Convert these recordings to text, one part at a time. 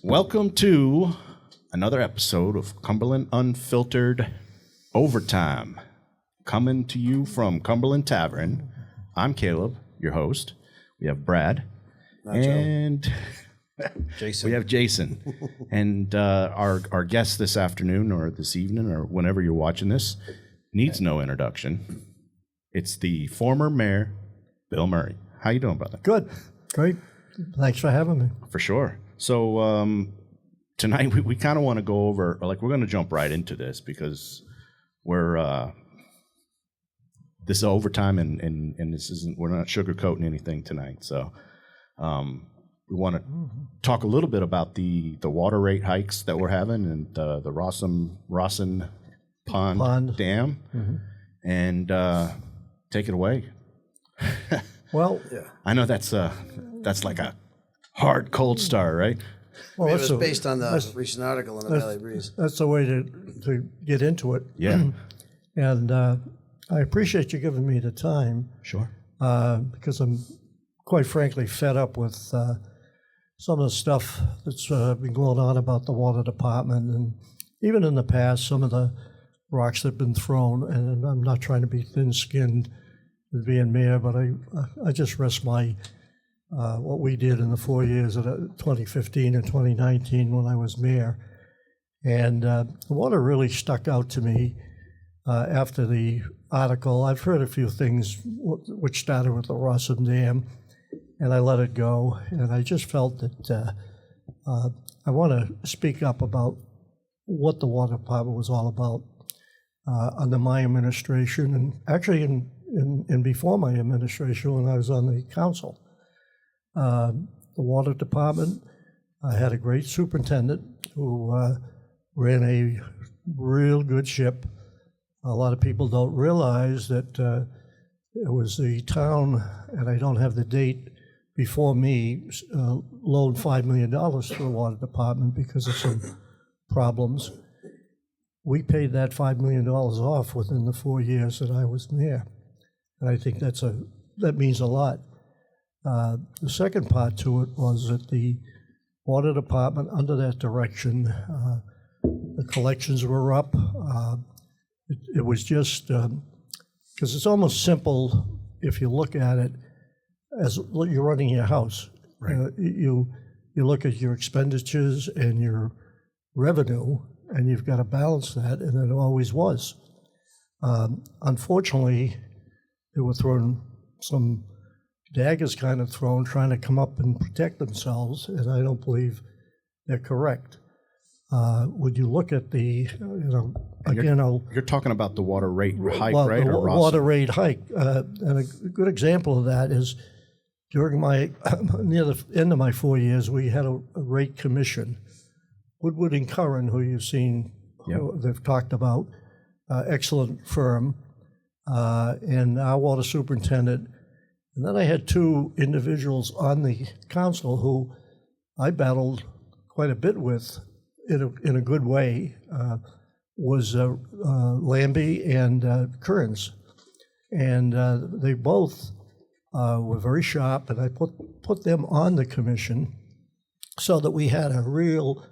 Welcome to another episode of Cumberland Unfiltered Overtime. Coming to you from Cumberland Tavern. I'm Caleb, your host. We have Brad. And Jason. we have Jason. And our guest this afternoon or this evening or whenever you're watching this needs no introduction. It's the former mayor, Bill Murray. How you doing, brother? Good. Great. Thanks for having me. For sure. So tonight we kind of want to go over, like, we're going to jump right into this because we're this is overtime and this isn't, we're not sugarcoating anything tonight. So we want to talk a little bit about the water rate hikes that we're having and the Rossin Pond Dam, and take it away. Well, I know that's like a hard cold start, right? well It was based on the recent article in the Valley Breeze. that's the way to get into it. Yeah. And I appreciate you giving me the time Sure. because I'm quite frankly fed up with some of the stuff that's been going on about the water department, and even in the past, some of the rocks that have been thrown. And I'm not trying to be thin-skinned with being mayor, but I just rest my what we did in the 4 years of 2015 and 2019 when I was mayor. And the water really stuck out to me after the article. I've heard a few things which started with the Rossin Dam, and I let it go. And I just felt that I want to speak up about what the water department was all about under my administration, and actually in before my administration when I was on the council. The water department had a great superintendent who ran a real good ship. A lot of people don't realize that it was the town, and I don't have the date, before me, loaned $5 million to the water department because of some problems. We paid that $5 million off within the 4 years that I was mayor. And I think that means a lot. The second part to it was that the water department, under that direction, the collections were up. It was just, because it's almost simple if you look at it as you're running your house. Right. You look at your expenditures and your revenue, and you've got to balance that, and it always was. Unfortunately, they were thrown some daggers kind of thrown, trying to come up and protect themselves, and I don't believe they're correct. Would you look at the, You're talking about the water rate hike, right? The or water rate hike. And a good example of that is during near the end of my 4 years, we had a rate commission. Woodward and Curran, who you've seen, who they've talked about, excellent firm, and our water superintendent. And then I had two individuals on the council who I battled quite a bit with in a good way, was Lambie and Kearns. And they both were very sharp, and I put them on the commission so that we had a real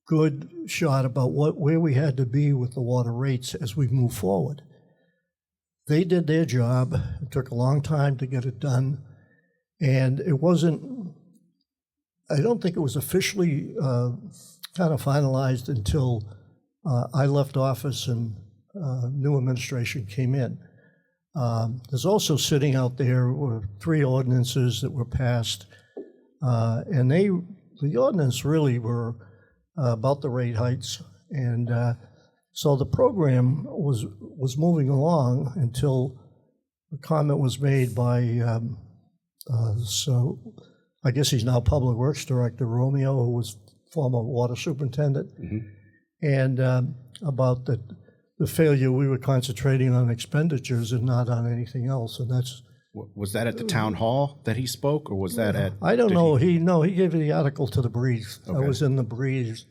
good shot about where we had to be with the water rates as we move forward. They did their job. It took a long time to get it done, and it wasn't, I don't think it was officially kind of finalized until I left office and new administration came in. There's also sitting out there were 3 ordinances that were passed, and the ordinance really were about the rate heights, and so the program was moving along until a comment was made by, so I guess he's now Public Works Director, Romeo, who was former water superintendent, and about the failure, we were concentrating on expenditures and not on anything else, and that's... Was that at the town hall that he spoke, or was that at... I don't know. He gave the article to the Breeze. Okay. I was in the Breeze.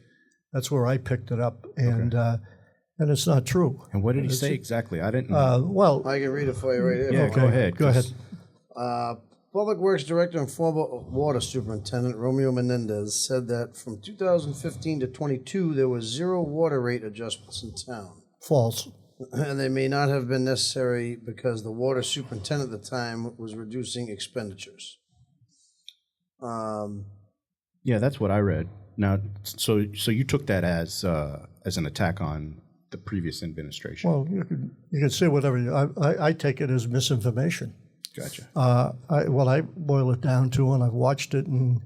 That's where I picked it up, and it's not true. And what did he say exactly? I didn't... Well... I can read it for you right here. Yeah, go ahead. Go ahead. Public Works Director and former Water Superintendent Romeo Menendez said that from 2015 to 22, there was 0 water rate adjustments in town. False. And they may not have been necessary because the water superintendent at the time was reducing expenditures. Yeah, that's what I read. Now, so you took that as an attack on the previous administration. Well, you can say whatever. I take it as misinformation. Gotcha. What I boil it down to, and I've watched it, and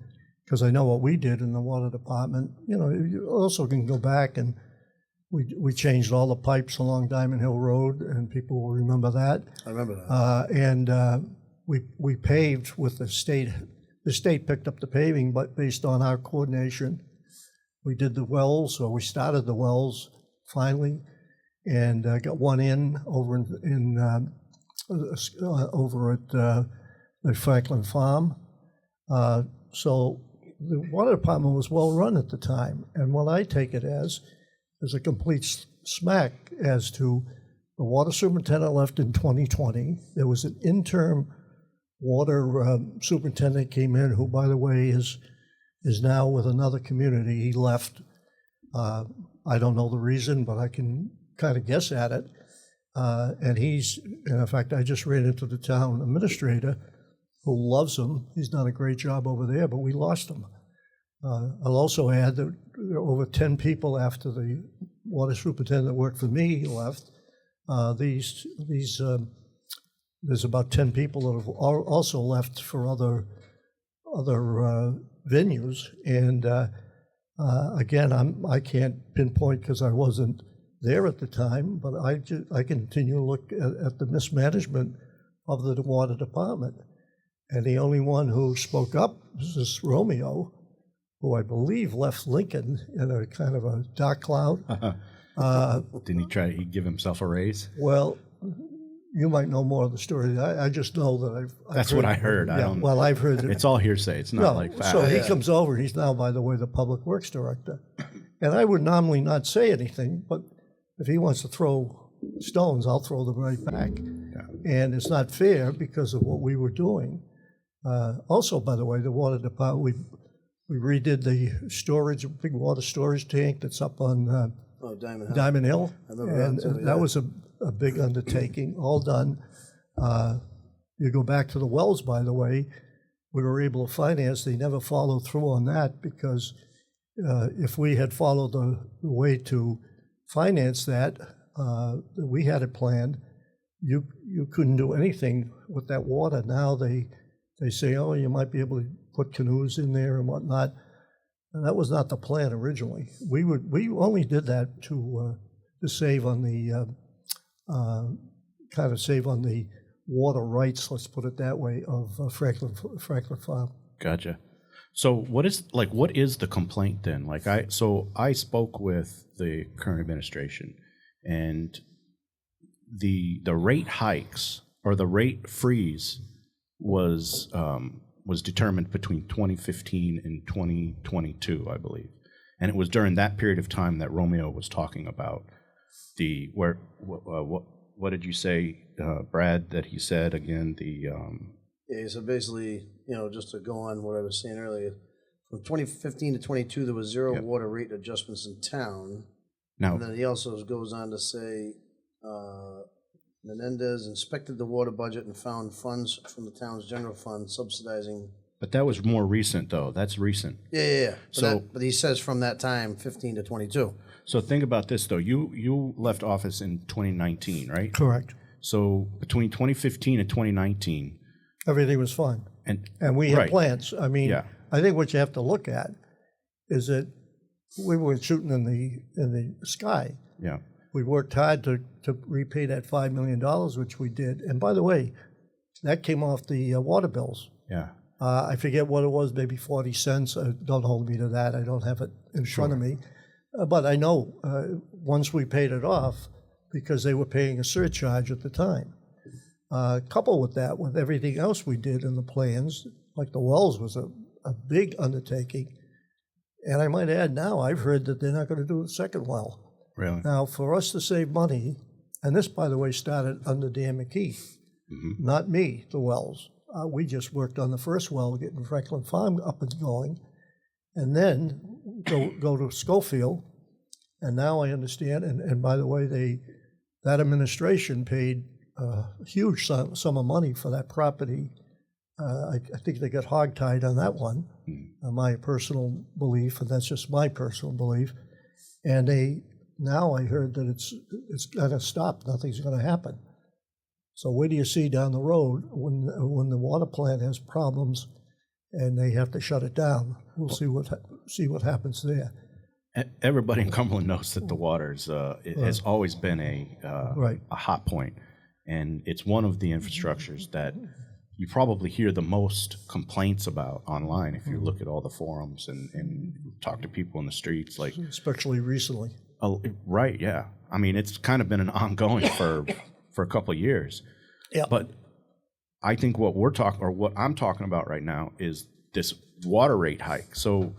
because I know what we did in the water department, you also can go back and we changed all the pipes along Diamond Hill Road, and people will remember that. I remember that. And we paved with the state. The state picked up the paving, but based on our coordination, we did the wells, or we started the wells finally, and got one in over over at the Franklin Farm. So the water department was well run at the time, and what I take it as is a complete smack as to the water superintendent left in 2020. There was an interim water superintendent came in, who, by the way, is now with another community. He left. I don't know the reason, but I can kind of guess at it. And in fact, I just ran into the town administrator, who loves him. He's done a great job over there, but we lost him. I'll also add that over 10 people after the water superintendent that worked for me left. There's about 10 people that have also left for other venues, and again, I can't pinpoint because I wasn't there at the time, but I continue to look at the mismanagement of the water department, and the only one who spoke up was this Romeo, who I believe left Lincoln in a kind of a dark cloud. Didn't he give himself a raise? Well, you might know more of the story. I just know that That's heard, what I heard. Yeah, I don't. well, I've heard it. It's all hearsay. It's not like fact. So he comes over. He's now, by the way, the Public Works Director. And I would normally not say anything, but if he wants to throw stones, I'll throw them right back. Yeah. And it's not fair because of what we were doing. Also, by the way, the water department, we redid the storage, big water storage tank that's up on Diamond Hill. I remember that, that was a big undertaking, all done. You go back to the wells, by the way, we were able to finance. They never followed through on that because if we had followed the way to finance that, we had it planned, you couldn't do anything with that water. Now they say, oh, you might be able to put canoes in there and whatnot. And that was not the plan originally. We only did that to save on the save on the water rights, let's put it that way, of Franklin Farm. Gotcha. So what is the complaint then? I spoke with the current administration, and the rate hikes or the rate freeze was determined between 2015 and 2022, I believe, and it was during that period of time that Romeo was talking about what did you say, Brad? That he said again Yeah, so basically, just to go on what I was saying earlier, from 2015 to 22, there was 0 water rate adjustments in town. Now, and then he also goes on to say, Menendez inspected the water budget and found funds from the town's general fund subsidizing. But that was more recent, though. That's recent. Yeah. But he says from that time, 15 to 22. So think about this, though. You left office in 2019, right? Correct. So between 2015 and 2019, everything was fine, and we had plans. I mean, I think what you have to look at is that we weren't shooting in the sky. Yeah. We worked hard to repay that $5 million, which we did. And by the way, that came off the water bills. Yeah. I forget what it was, maybe 40 cents. Don't hold me to that. I don't have it in front of me. But I know once we paid it off, because they were paying a surcharge at the time. Coupled with that, with everything else we did in the plans, like the wells was a big undertaking. And I might add now, I've heard that they're not going to do a second well. Really? Now, for us to save money, and this, by the way, started under Dan McKee, not me, the wells. we just worked on the first well, getting Franklin Farm up and going, and then go to Schofield. And now I understand, and by the way, that administration paid a huge sum of money for that property. I think they got hogtied on that one, my personal belief, and that's just my personal belief. And now I heard that it's going to stop. Nothing's going to happen. So where do you see down the road when the water plant has problems and they have to shut it down? We'll see what happens there. Everybody in Cumberland knows that the water's it has always been a hot point, and it's one of the infrastructures that you probably hear the most complaints about online if you look at all the forums and talk to people in the streets, like especially recently. Oh, right, yeah. I mean, it's kind of been an ongoing for a couple of years. Yeah. But I think what I'm talking about right now is this water rate hike. So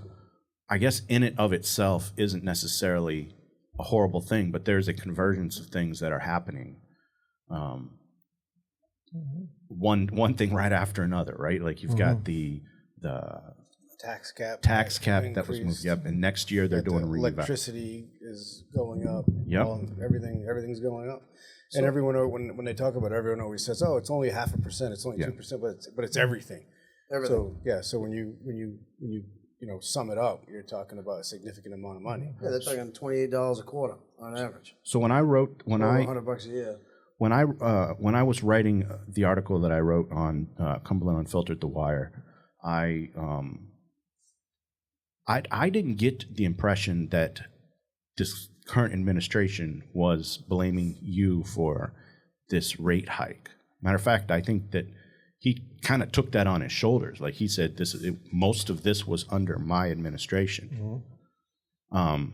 I guess in it of itself isn't necessarily a horrible thing, but there's a convergence of things that are happening. One thing right after another, right? Like you've got the tax cap that was moved. Yep, and next year they're doing electricity is going up. Yep, everything's going up. So, and everyone, when they talk about it, everyone always says, "Oh, it's only 0.5%. It's only 2%," but it's everything. Everything. So when you sum it up, you're talking about a significant amount of money. Yeah, they're talking $28 a quarter on average. So when I $100 a year. When I was writing the article that I wrote on Cumberland Unfiltered, The Wire, I didn't get the impression that this current administration was blaming you for this rate hike. Matter of fact, I think that he kind of took that on his shoulders. Like he said, most of this was under my administration. And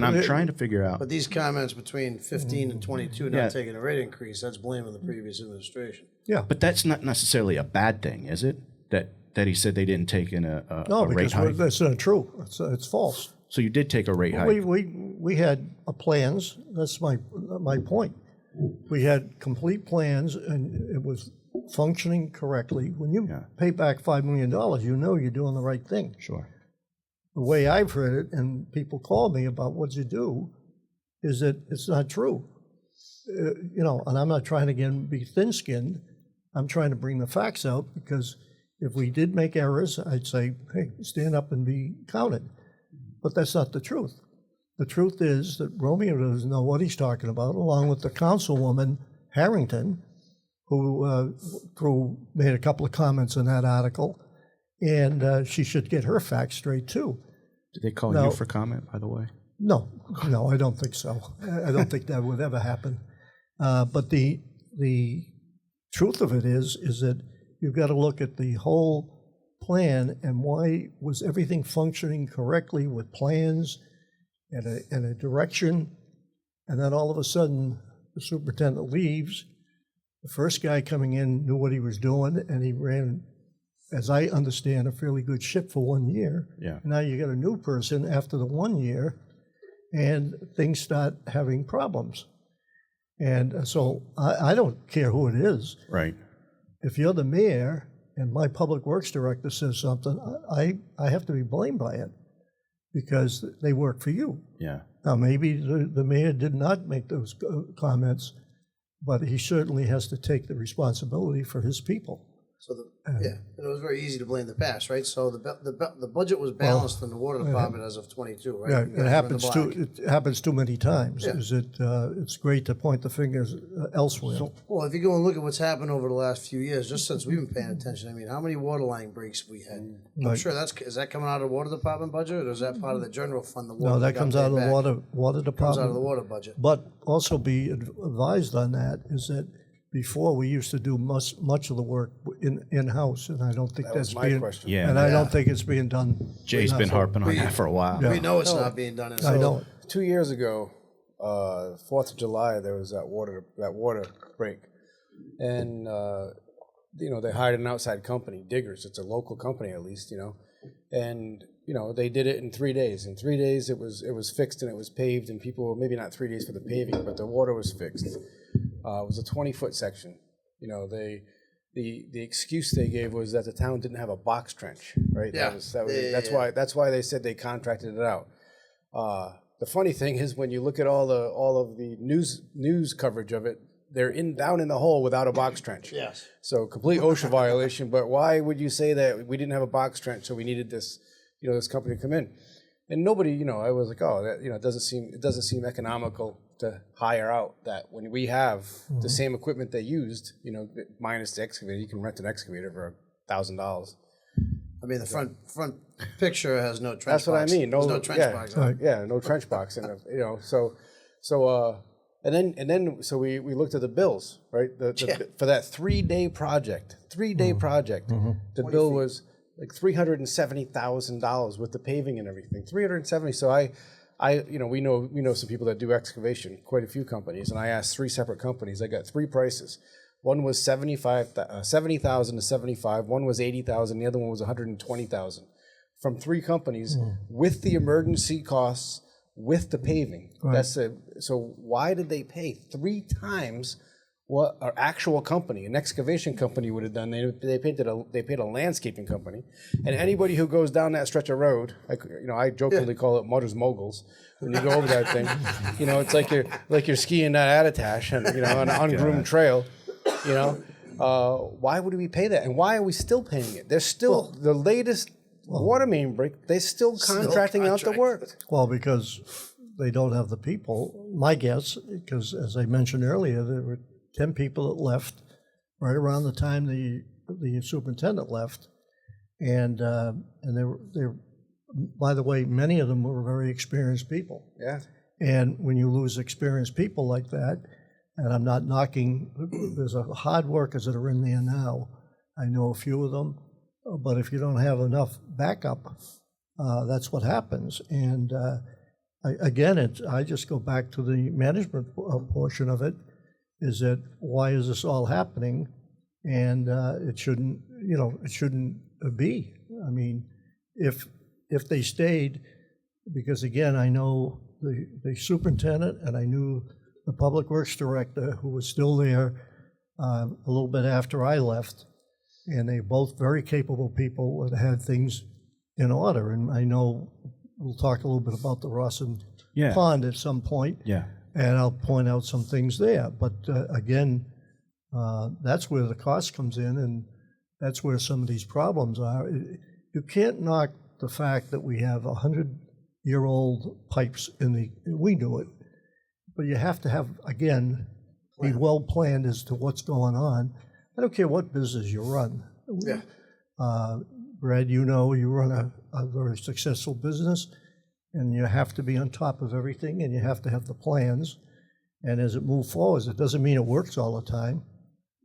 I'm trying to figure out. But these comments between 15 and 22 not taking a rate increase, that's blaming the previous administration. Yeah. But that's not necessarily a bad thing, is it? That he said they didn't take in a rate hike? No, because that's not true. It's false. So you did take a rate hike. We had plans. That's my point. We had complete plans, and it was functioning correctly. When you pay back $5 million, you know you're doing the right thing. Sure. The way I've heard it, and people call me about what you do, is that it's not true. And I'm not trying to be thin-skinned. I'm trying to bring the facts out, because if we did make errors, I'd say, hey, stand up and be counted. But that's not the truth. The truth is that Romeo doesn't know what he's talking about, along with the councilwoman, Harrington, who made a couple of comments in that article, and she should get her facts straight, too. Did they call you for comment, by the way? No, I don't think so. I don't think that would ever happen. But the truth of it is that you've got to look at the whole plan and why was everything functioning correctly with plans and a direction, and then all of a sudden the superintendent leaves. The first guy coming in knew what he was doing, and he ran, as I understand, a fairly good ship for 1 year. Yeah. Now you got a new person after the 1 year, and things start having problems. And so I don't care who it is. Right. If you're the mayor and my public works director says something, I have to be blamed by it, because they work for you. Yeah. Now, maybe the mayor did not make those comments, but he certainly has to take the responsibility for his people. So it was very easy to blame the past, right? So the budget was balanced in the water department as of 22, right? Yeah, it happens too many times. Yeah. It's great to point the fingers elsewhere. Well, if you go and look at what's happened over the last few years, just since we've been paying attention, I mean, how many water line breaks have we had? I'm sure is that coming out of the water department budget, or is that part of the general fund? No, that comes out of the water department. Comes out of the water budget. But also be advised on that is that before we used to do much of the work in-house, and I don't think that's my being. question. Yeah. And I don't think it's being done. Jay's been harping on that for a while. We know it's not being done. I don't. 2 years ago, 4th of July, there was that water break, and they hired an outside company, Diggers. It's a local company, at least, and they did it in 3 days. In 3 days, it was fixed and it was paved, and people, maybe not 3 days for the paving, but the water was fixed. It was a 20-foot section. the excuse they gave was that the town didn't have a box trench, right? Yeah. That's why they said they contracted it out. The funny thing is when you look at all of the news coverage of it, they're down in the hole without a box trench. Yes. So complete OSHA violation. But why would you say that we didn't have a box trench, so we needed this, this company to come in? And nobody, I was like, oh, that, it doesn't seem economical to hire out that when we have the same equipment they used, minus the excavator. You can rent an excavator for $1,000. I mean, the front picture has no trench That's what box. I mean. There's no trench box. Right. Yeah, no trench box, and so we looked at the bills, right? For that 3-day project, the bill was like $370,000 with the paving and everything. 370. So we know some people that do excavation, quite a few companies, and I asked 3 separate companies. I got 3 prices. One was $70,000 to $75,000. One was $80,000. The other one was $120,000. From 3 companies with the emergency costs, with the paving. Right. So why did they pay 3 times what our actual company, an excavation company, would have done? They paid a landscaping company, and anybody who goes down that stretch of road, I jokingly call it Mother's Moguls. When you go over that thing, it's like you're skiing that Attitash and an ungroomed trail. Why would we pay that, and why are we still paying it? There's still the latest water main break. They're still contracting out the work. Well, because they don't have the people. My guess, because as I mentioned earlier, there were 10 people that left right around the time the superintendent left, and they were, by the way, many of them were very experienced people. Yeah. And when you lose experienced people like that, and I'm not knocking, there's hard workers that are in there now. I know a few of them, but if you don't have enough backup, that's what happens. And I just go back to the management portion of it. Is that why is this all happening? And it shouldn't be. I mean, if they stayed, because again, I know the superintendent and I knew the public works director who was still there a little bit after I left, and they're both very capable people that had things in order. And I know we'll talk a little bit about the Rossin Pond at some point. Yeah. And I'll point out some things there. But again, that's where the cost comes in, and that's where some of these problems are. You can't knock the fact that we have 100-year-old pipes we do it, but you have to have, again, be well planned as to what's going on. I don't care what business you run. Yeah. Brad, you run a very successful business, and you have to be on top of everything, and you have to have the plans. And as it moves forward, it doesn't mean it works all the time.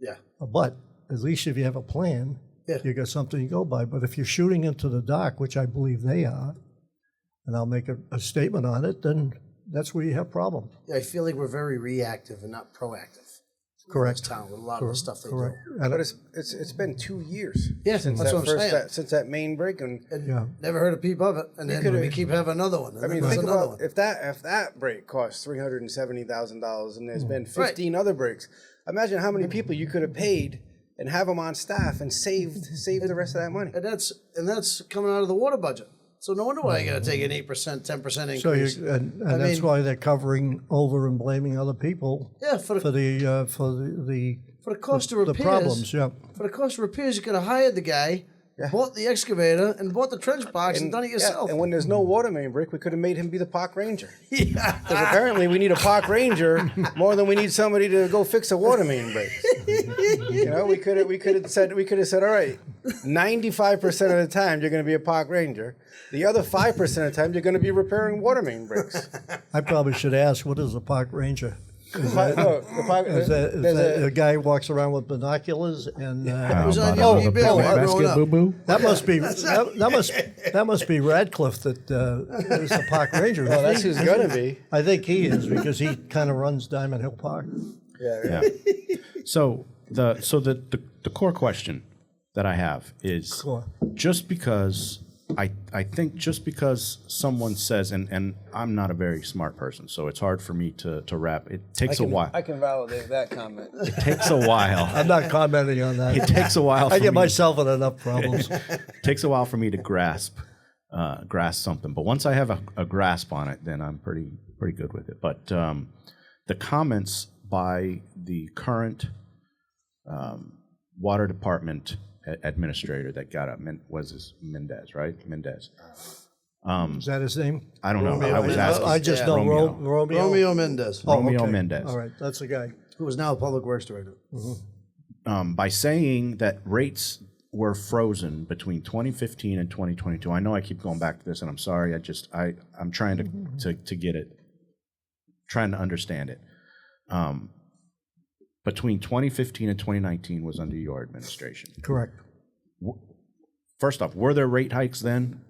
Yeah. But at least if you have a plan, you got something to go by. But if you're shooting into the dark, which I believe they are, and I'll make a statement on it, then that's where you have problems. Yeah, I feel like we're very reactive and not proactive. Correct. Town with a lot of the stuff they Correct. do. But it's been 2 years. Yeah, since that's what I'm saying. since that main break, and Never heard a peep of it, and then we keep having another one. I mean, think about if that break cost $370,000, and there's been 15 other breaks. Imagine how many people you could have paid and have them on staff and saved the rest of that money. And that's coming out of the water budget. So no wonder why you got to take an 8%, 10% increase. So that's why they're covering over and blaming other people. Yeah, for the cost of repairs. The problems, yeah. For the cost of repairs, you could have hired the guy, bought the excavator, and bought the trench box and done it yourself. And when there's no water main break, we could have made him be the park ranger. Yeah. Because apparently we need a park ranger more than we need somebody to go fix a water main break. We could have said, all right, 95% of the time you're going to be a park ranger. The other 5% of the time you're going to be repairing water main breaks. I probably should ask, what is a park ranger? Is No, that a guy who walks around with binoculars and It was on Yogi Bear when I grew up. that must be Radcliffe that is the park ranger. Well, that's who's going to be. I think he is, because he kind of runs Diamond Hill Park. Yeah. So the core question that I have is, just because I think just because someone says, and I'm not a very smart person, so it's hard for me to wrap. It takes a while. I can validate that comment. It takes a while. I'm not commenting on that. It takes a while. I for get me- myself in enough problems. It takes a while for me to grasp something, but once I have a grasp on it, then I'm pretty good with it. But the comments by the current water department administrator that got up was this Mendez, right? Mendez. Is that his name? I don't know. Romeo I was Mendez. asking. I just know Romeo. Romeo Mendez, Romeo okay. Mendez. All right, that's the guy. who is now a public works director. By saying that rates were frozen between 2015 and 2022. I know I keep going back to this, and I'm sorry. I'm trying to get it, trying to understand it. Between 2015 and 2019 was under your administration. Correct. First off, were there rate hikes then?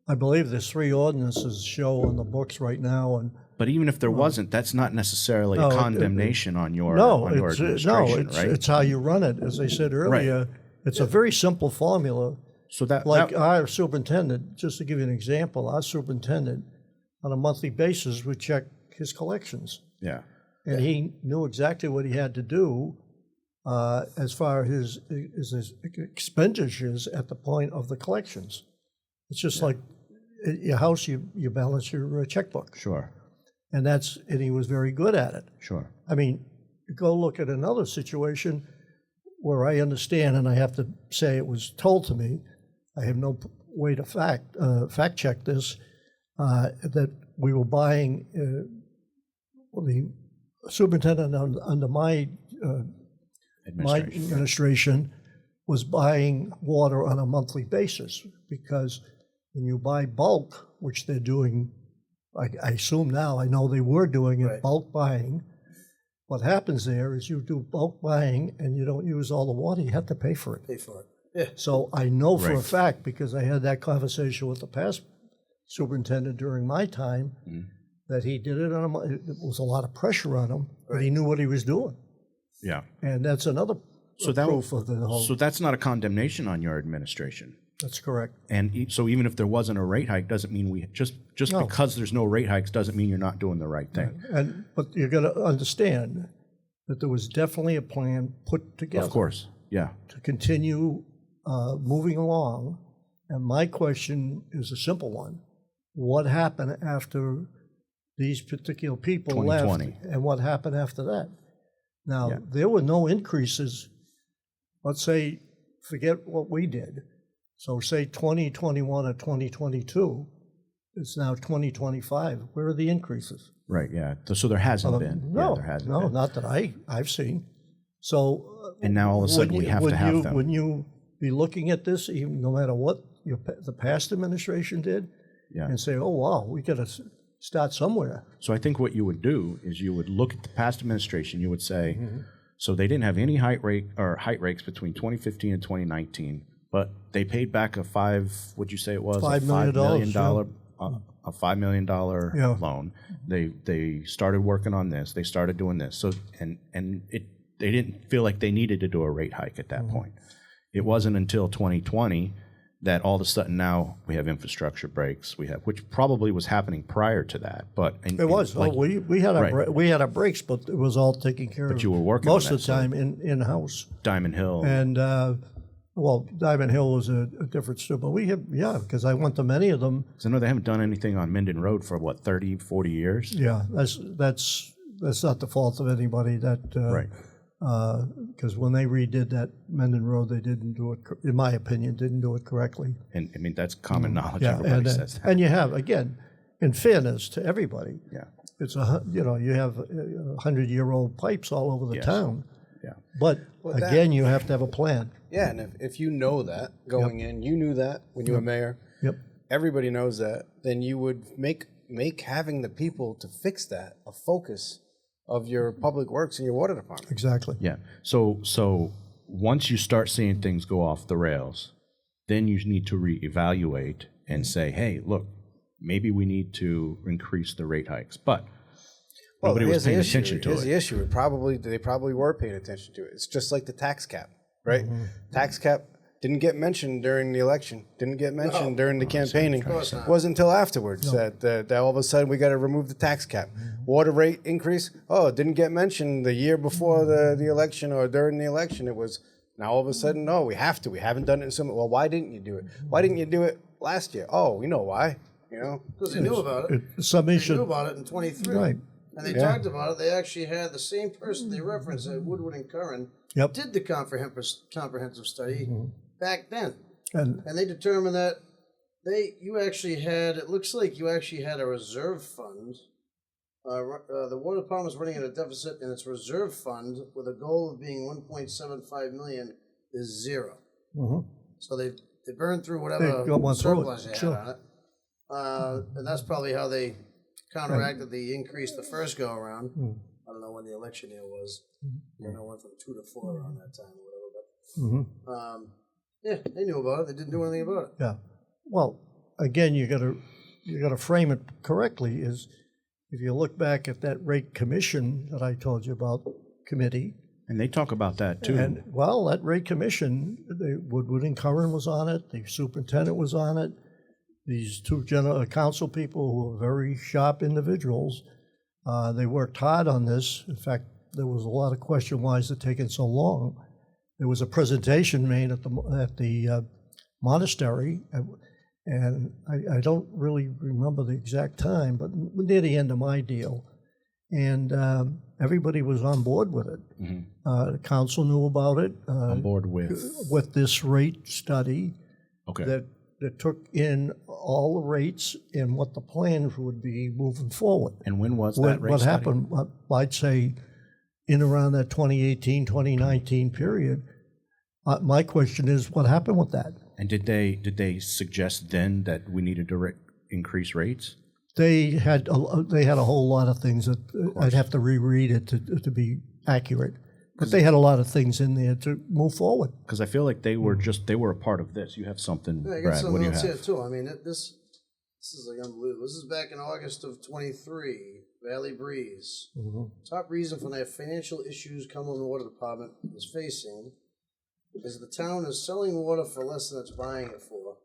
I believe there's 3 ordinances show on the books right now, and But even if there wasn't, that's not necessarily No, a condemnation on your it's administration, right? it's how you run it. As I said earlier, it's a very simple formula. So that Our superintendent, just to give you an example, our superintendent, on a monthly basis, would check his collections. yeah. And he knew exactly what he had to do as far as his expenditures at the point of the collections. It's just like at your house, you balance your checkbook. Sure. And he was very good at it. Sure. I mean, go look at another situation where I understand, and I have to say it was told to me, I have no way to fact check this, that we were buying, the superintendent under my administration was buying water on a monthly basis, because when you buy bulk, which they're doing, I assume now, I know they were doing it, Right. bulk buying. What happens there is you do bulk buying and you don't use all the water, you have to pay for it. Pay for it. Yeah. So I know for a Right. fact, because I had that conversation with the past superintendent during my time, that he did it it was a lot of pressure on him, but he knew what he was doing. Yeah. And that's another proof of the whole. So that's not a condemnation on your administration. That's correct. And so even if there wasn't a rate hike, doesn't mean just No. because there's no rate hikes doesn't mean you're not doing the right thing. But you got to understand that there was definitely a plan put together. Of course. Yeah. To continue moving along. And my question is a simple one. What happened after these particular people 2020. left, and what happened after that? Now, Yeah. there were no increases. Let's say, forget what we did. So say 2021 or 2022, it's now 2025. Where are the increases? Right. Yeah. So there hasn't been. No, Yeah, there hasn't no, been. not that I've seen. So And now all of a sudden we have to have them. Wouldn't you be looking at this, even no matter what the past administration did, Yeah. and say, oh, wow, we got to start somewhere? So I think what you would do is you would look at the past administration. You would say, Mm-hmm. so they didn't have any height rates between 2015 and 2019, but they paid back a would you say it was $5 million, a $5 million Yeah. loan. They started working on this. They started doing this. So they didn't feel like they needed to do a rate hike at that Mm-hmm. point. It wasn't until 2020 that all of a sudden now we have infrastructure breaks. Which probably was happening prior to that, but It was. We had our breaks, but it was all taken care of. But you were working on most that, of the time in-house. Diamond Hill. And Diamond Hill was a different story, but we have, because I went to many of them. So I know they haven't done anything on Minden Road for 30, 40 years. Yeah, that's not the fault of anybody. That Right. Because when they redid that Menden Road, they didn't do it, in my opinion, didn't do it correctly. And I mean, that's common knowledge. Yeah, Everybody and, says that. and you have, again, in fairness to everybody, Yeah. it's you have 100-year-old pipes all over the Yes. town. Yeah. But again, you have to have a plan. Yeah, and if you know that going in, you knew that when you were mayor. Yep. Everybody knows that. Then you would make having the people to fix that a focus of your public works and your water department. Exactly. Yeah. So once you start seeing things go off the rails, then you need to reevaluate and say, hey, look, maybe we need to increase the rate hikes. But nobody was paying attention to Here's it. the issue. They probably were paying attention to it. It's just like the tax cap, right? Tax cap Didn't get mentioned during the election. Didn't get mentioned during the campaigning. course not. Wasn't until afterwards that all of a sudden we got to remove the tax cap. Water rate increase. Oh, it didn't get mentioned the year before the election or during the election. It was now all of a sudden, no, we have to. We haven't done it in so much. Well, why didn't you do it? Why didn't you do it last year? Oh, we know why. Because they knew about it. Some They issue, knew about it in 23. right? And they talked about it. They actually had the same person they referenced at Woodward and Curran Yep. did the comprehensive study back then. And And they determined that it looks like you actually had a reserve fund. The water department was running at a deficit, and its reserve fund, with a goal of being 1.75 million, is zero. So they burned through whatever They got one through it, surplus they had sure. on it. And that's probably how they counteracted the increase the first go around. I don't know when the election year was. I know it went from 2 to 4 around that time or whatever. But yeah, they knew about it. They didn't do anything about it. yeah, well, again, you gotta frame it correctly. Is if you look back at that rate commission that I told you about committee, And they talk about that too. and well, that rate commission, Woodward and Curran was on it. The superintendent was on it. These two general council people who were very sharp individuals, they worked hard on this. In fact, there was a lot of question, why is it taking so long? There was a presentation made at the monastery, and I don't really remember the exact time, but near the end of my deal. And everybody was on board with it. The council knew about it. On board with this rate study okay. that took in all the rates and what the plans would be moving forward. And when was that rate What study? happened, I'd say, in around that 2018, 2019 period. My question is, what happened with that? And did they suggest then that we needed to increase rates? They had a whole lot of things that I'd have to reread it to be accurate. But they had a lot of things in there to move forward. Because I feel like they were a part of this. You have something, Yeah, I got Brad. What something do you else have? here too. I mean, this is like unbelievable. This is back in August of 23. Valley Breeze. Top reason for the financial issues Cumberland Water Department is facing is the town is selling water for less than it's buying it for,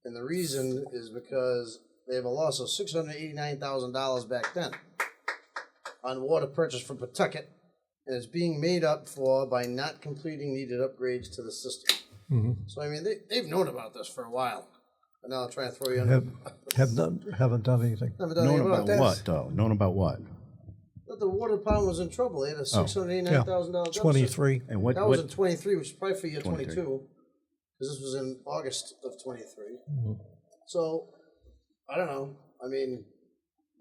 and the reason is because they have a loss of $689,000 back then on water purchased from Pawtucket, and it's being made up for by not completing needed upgrades to the system. So I mean, they've known about this for a while, and now I'll try and throw you under. Haven't done anything. Never done Known anything about this. what, though? Known about what? That the water department was in trouble. They had a $689,000 deficit. 23. And what? That was in 23, which is probably for year 23. 22, because this was in August of 23. So, I don't know. I mean,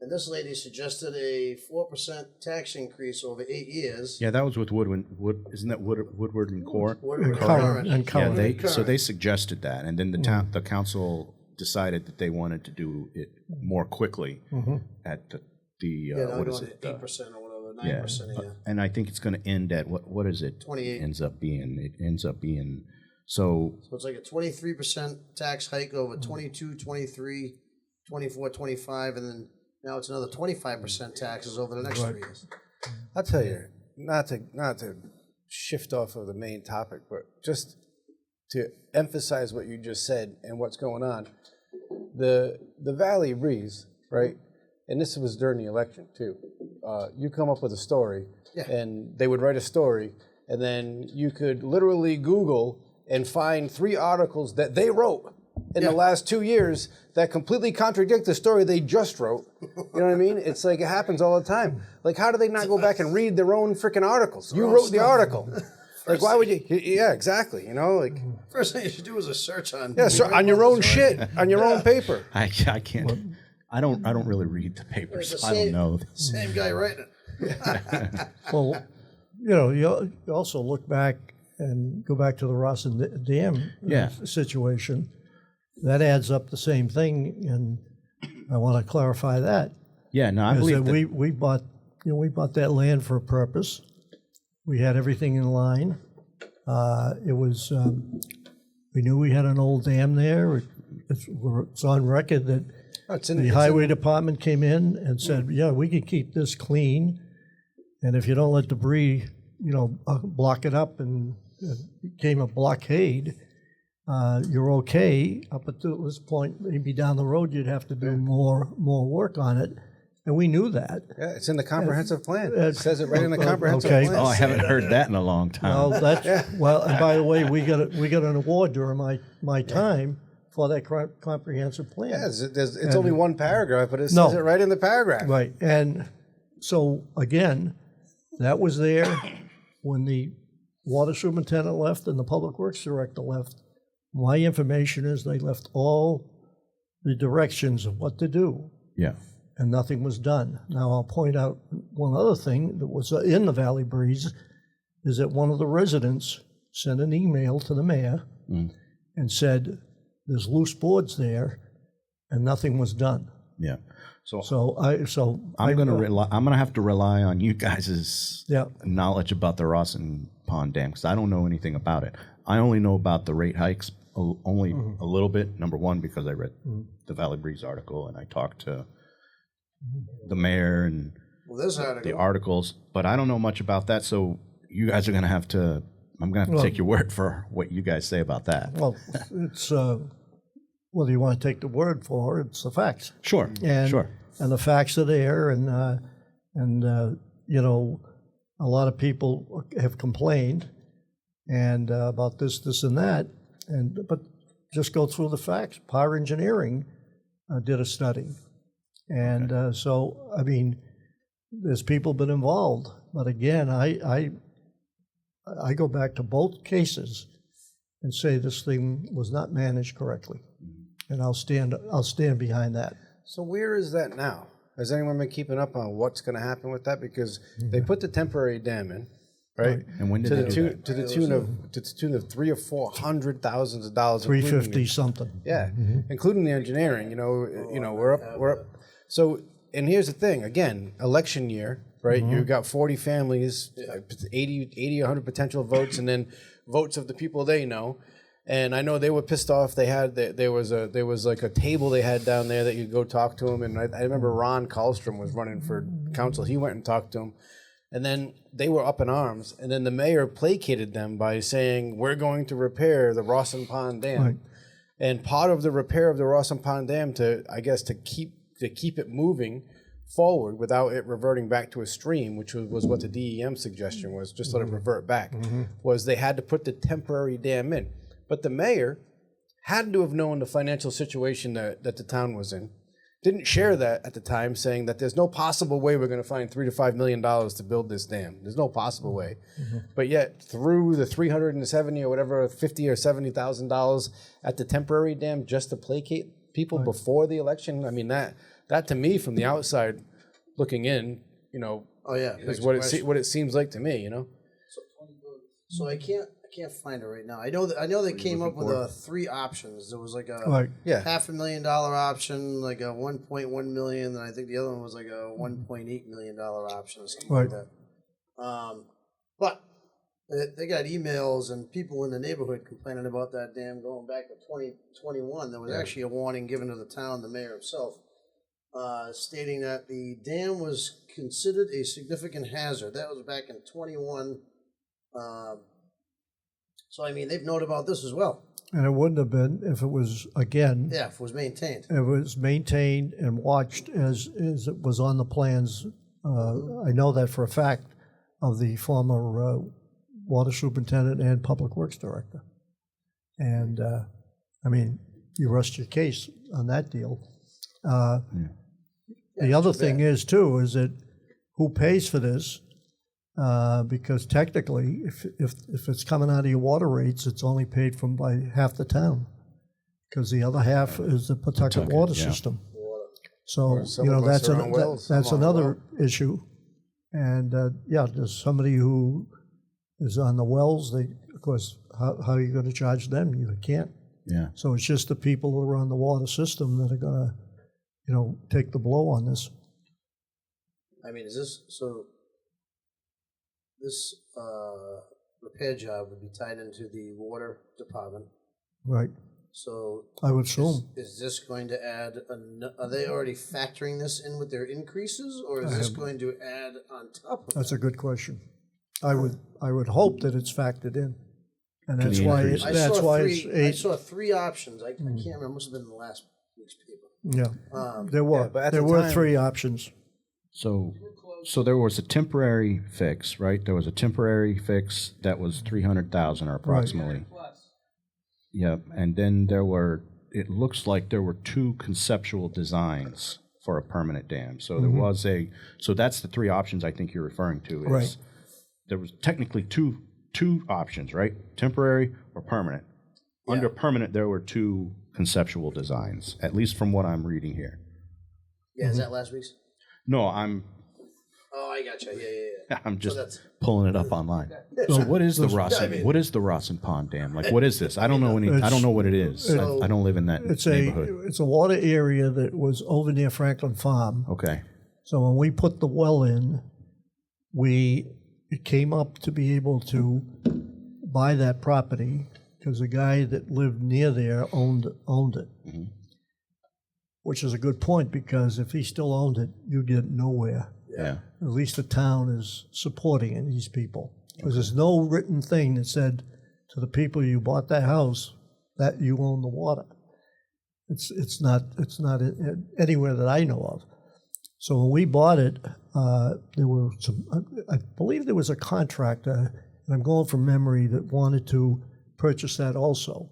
and this lady suggested a 4% tax increase over 8 years. Yeah, that was with Woodward. Isn't that Woodward and Court? Woodward Curran. And Yeah, Curran. so they suggested that, and then the council decided that they wanted to do it more quickly at the now what going is it? 8% or whatever, 9% a year. And I think it's going to end at what is it? 28. Ends up being so. So it's like a 23% tax hike over 22, 23, 24, 25, and then now it's another 25% taxes over the next 3 years. I'll tell you, not to shift off of the main topic, but just to emphasize what you just said and what's going on. The Valley Breeze, right? And this was during the election too. You come up with a story, and they would write a story, and then you could literally Google and find 3 articles that they wrote in the last 2 years that completely contradict the story they just wrote. You know what I mean? It's like it happens all the time. Like, how do they not go back and read their own freaking articles? You wrote the article. Like, why would you? Yeah, exactly. You know, like First thing you should do is a search on. on your own shit, on your own paper. I can't. I don't really read the papers. It's the I don't same- know. Same guy writing it. Well, you also look back and go back to the Ross and Dam situation. That adds up the same thing, and I want to clarify that. Yeah, no, I Is believe that that. we bought that land for a purpose. We had everything in line. It was we knew we had an old dam there. It's on record that the highway department came in and said, "Yeah, we can keep this clean, and if you don't let debris, block it up," and it became a blockade. you're okay up until this point. Maybe down the road you'd have to do more work on it, and we knew that. Yeah, it's in the comprehensive plan. It says it right in the comprehensive okay. plan. Oh, I haven't heard that in a long time. Well, well. And by the way, we got an award during my time for that comprehensive plan. Yeah, it's only one paragraph, but it says it right in the paragraph. Right, and so again, that was there when the water superintendent left and the public works director left. My information is they left all the directions of what to do, Yeah. and nothing was done. Now, I'll point out one other thing that was in the Valley Breeze, is that one of the residents sent an email to the mayor and said, there's loose boards there, and nothing was done. Yeah. I'm gonna have to rely on you guys' knowledge about the Rossin Pond Dam, because I don't know anything about it. I only know about the rate hikes only a little bit. Number one, because I read the Valley Breeze article and I talked to the mayor and the articles, but I don't know much about that. So you guys are gonna have to. I'm gonna have to take your word for what you guys say about that. Well, it's whether you want to take the word for it, it's the facts. Sure. And the facts are there, and you know, a lot of people have complained and about this and that, but just go through the facts. Power Engineering did a study, and so I mean, there's people been involved, but again, I go back to both cases and say this thing was not managed correctly, and I'll stand behind that. So where is that now? Has anyone been keeping up on what's going to happen with that? Because they put the temporary dam in, right? And when did they do that? To the tune of $300,000 or $400,000. $350 something. Yeah, including the engineering. You know, we're up. So, and here's the thing. Again, election year, right? You've got 40 families, 80, 100 potential votes, and then votes of the people they know. And I know they were pissed off. They had there was like a table they had down there that you go talk to them. And I remember Ron Karlstrom was running for council. He went and talked to them, and then they were up in arms. And then the mayor placated them by saying, "We're going to repair the Rossin Pond Dam." Right. And part of the repair of the Rossin Pond Dam to keep it moving forward without it reverting back to a stream, which was what the DEM suggestion was, just let it revert back, was they had to put the temporary dam in. But the mayor had to have known the financial situation that the town was in. Didn't share that at the time, saying that there's no possible way we're going to find $3 to $5 million to build this dam. There's no possible way. But yet, through the $370 or whatever, $50,000 or $70,000 at the temporary dam just to placate people before the election. I mean, that to me, from the outside looking in, you know, is what it seems like to me. You know. So I can't find it right now. I know they came up with 3 options. There was like a $500,000 option, like a 1.1 million, and I think the other one was like a $1.8 million option or something like that. But they got emails and people in the neighborhood complaining about that dam going back to 2021. There was actually a warning given to the town, the mayor himself, stating that the dam was considered a significant hazard. That was back in 21. So, I mean, they've known about this as well. And it wouldn't have been if it was, again... Yeah, if it was maintained. It was maintained and watched as it was on the plans. I know that for a fact of the former water superintendent and public works director. And, I mean, you rest your case on that deal. The other thing is that who pays for this? Because technically, if it's coming out of your water rates, it's only paid from by half the town, because the other half is the Pawtucket water system. So you know that's another issue, and there's somebody who is on the wells. They, of course, how are you going to charge them? You can't. Yeah. So it's just the people who are on the water system that are going to, take the blow on this. I mean, is this so? This repair job would be tied into the water department. Right. So I would assume. Is this going to add, are they already factoring this in with their increases, or is this going to add on top of That's a good question. I would hope that it's factored in. And that's the why, increase. it's I saw three options. I can't remember. It must have been in the last week's paper. yeah, there were, but at there the were time- 3 options. So there was a temporary fix, right? There was a temporary fix that was 300,000 or approximately. Yep, and then it looks like there were 2 conceptual designs for a permanent dam. So there was so that's the 3 options I think you're referring to. Right. There was technically two options, right? Temporary or permanent. Under permanent, there were 2 conceptual designs, at least from what I'm reading here. Yeah, is that last week's? No, Oh, I gotcha. Yeah. I'm just that's- pulling it up online. So what is the Rossin Pond Dam? Like, what is this? I don't know I don't know what it is. I don't live in that neighborhood. It's a water area that was over near Franklin Farm. Okay. So when we put the well in, it came up to be able to buy that property because the guy that lived near there owned it. Which is a good point, because if he still owned it, you'd get nowhere. Yeah. At least the town is supporting it, these people. Because there's no written thing that said to the people you bought that house that you own the water. It's not anywhere that I know of. So when we bought it, there were I believe there was a contractor, and I'm going from memory, that wanted to purchase that also.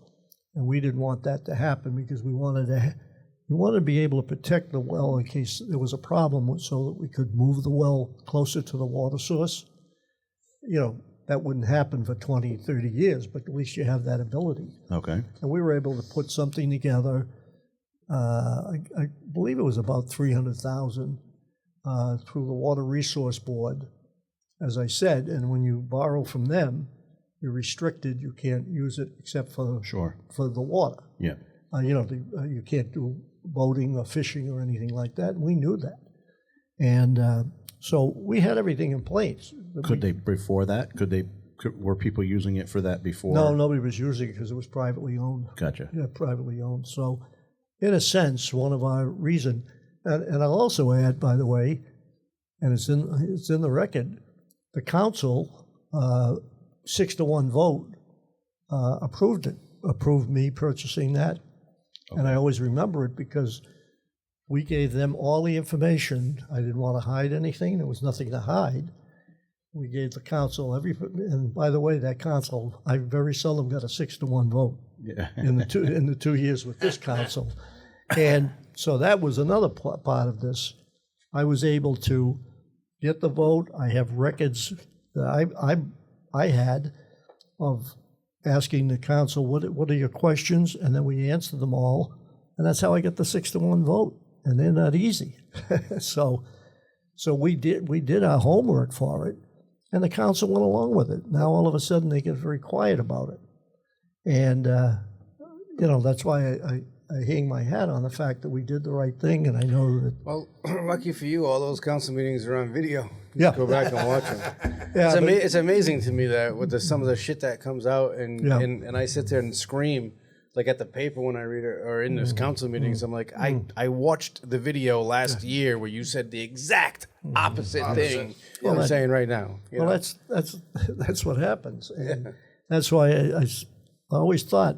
And we didn't want that to happen because we wanted to be able to protect the well in case there was a problem, so that we could move the well closer to the water source. You know, that wouldn't happen for 20, 30 years, but at least you have that ability. Okay. And we were able to put something together. I believe it was about $300,000 through the Water Resource Board, as I said. And when you borrow from them, you're restricted. You can't use it except for the water. Yeah. You can't do boating or fishing or anything like that. And we knew that. And so we had everything in place. Were people using it for that before? No, nobody was using it because it was privately owned. Gotcha. Yeah, privately owned. So, in a sense, one of our reason, and I'll also add, by the way, and it's in the record, the council, 6-1 vote, approved me purchasing that. Okay. And I always remember it because we gave them all the information. I didn't want to hide anything. There was nothing to hide. We gave the council and by the way, that council, I very seldom got a 6-1 vote in the 2 years with this council. And so that was another part of this. I was able to get the vote. I have records that I had of asking the council, what are your questions? And then we answered them all. And that's how I get the 6-1 vote. And they're not easy. So we did our homework for it, and the council went along with it. Now all of a sudden they get very quiet about it. And, that's why I hang my hat on the fact that we did the right thing, and I know that... Well, lucky for you, all those council meetings are on video. Yeah. Go back and watch them. Yeah, it's amazing to me that with some of the shit that comes out, and I sit there and scream like at the paper when I read it, or in those council meetings. I'm like, I watched the video last year where you said the exact opposite thing I'm saying right now. Well, that's what happens, and that's why I always thought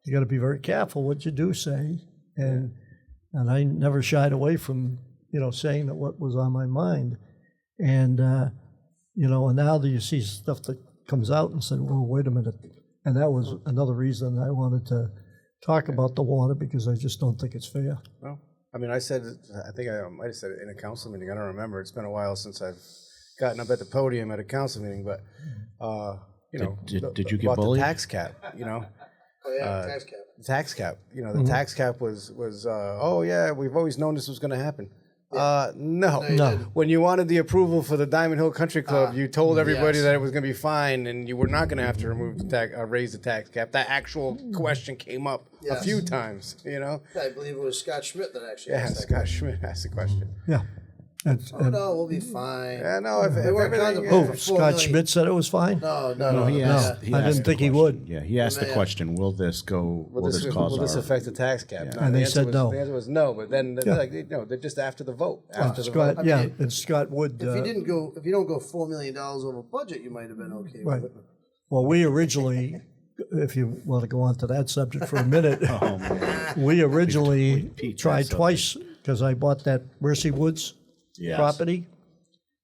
you got to be very careful what you do say, and I never shied away from saying that what was on my mind, and and now that you see stuff that comes out and said, well, wait a minute. And that was another reason I wanted to talk about the water, because I just don't think it's fair. Well, I mean, I think I might have said it in a council meeting. I don't remember. It's been a while since I've gotten up at the podium at a council meeting, but, did you get bullied? The tax cap, Oh, yeah, tax cap. Tax cap. The tax cap was we've always known this was going to happen. No. When you wanted the approval for the Diamond Hill Country Club, you told everybody that it was going to be fine, and you were not going to have to raise the tax cap. That actual question came up a few times. I believe it was Scott Schmidt that actually asked that Scott Schmidt asked the question. Yeah. No, we'll be fine. Yeah, no. If Oh, Scott Schmidt said it was fine? No. He asked I didn't think he would. Yeah, he asked the question, will this affect the tax cap? And they said no. The answer was no, but then they're just after the vote. Scott, and Scott would. If you don't go $4 million over budget, you might have been okay with it. Well, we originally if you want to go on to that subject for a minute, Oh, man. we originally Pete, tried that's twice because I bought that Mercy Woods Yes. property,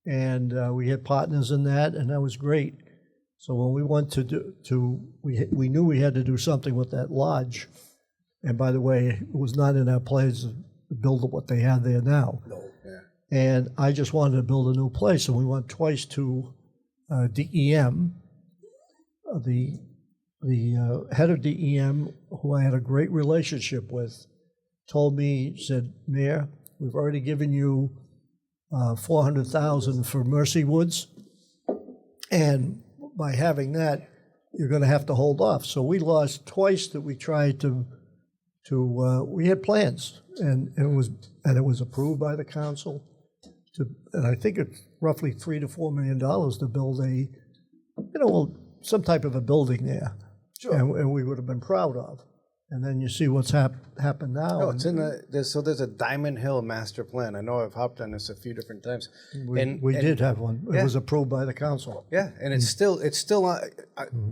and we had partners in that, and that was great. So when we went we knew we had to do something with that lodge, and by the way, it was not in our plans to build what they had there now. No. Yeah. And I just wanted to build a new place, and we went twice to DEM. The head of DEM, who I had a great relationship with, told me, said, Mayor, we've already given you $400,000 for Mercy Woods, and by having that, you're going to have to hold off. So we lost twice that we tried to we had plans, and it was approved by the council. And I think it's roughly $3 to $4 million to build some type of a building there, Sure. and we would have been proud of. And then you see what's happened now. No, it's in there's a Diamond Hill master plan. I know I've hopped on this a few different times. We did have one. It Yeah. was approved by the council. Yeah, and it's still on.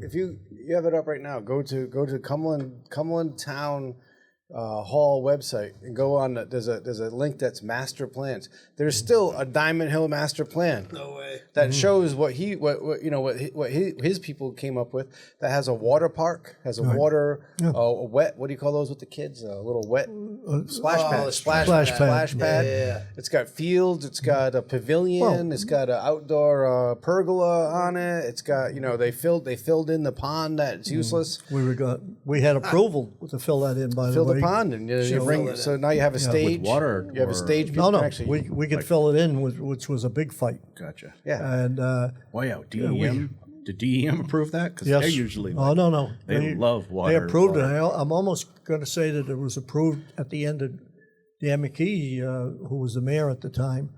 If you have it up right now, go to Cumberland Town Hall website and go on. There's a link that's master plans. There's still a Diamond Hill master plan. No way. That shows what his people came up with. That has a water park, has a water, a wet. What do you call those with the kids? A little wet splash pad. the splash pad. pad. Yeah. It's got fields. It's got a pavilion. It's got an outdoor pergola on it. It's got they filled in the pond that's useless. We had approval to fill that in. By the Fill way, the pond and you bring. So now you have a stage. With water You have a or- stage. People no, can actually. we could fill it in, which was a big fight. Gotcha. Yeah. And Well, yeah, DEM. Did DEM approve that? Because yes, they're usually no, they love water. They approved it. water. I'm almost going to say that it was approved at the end of Dan McKee, who was the mayor at the time.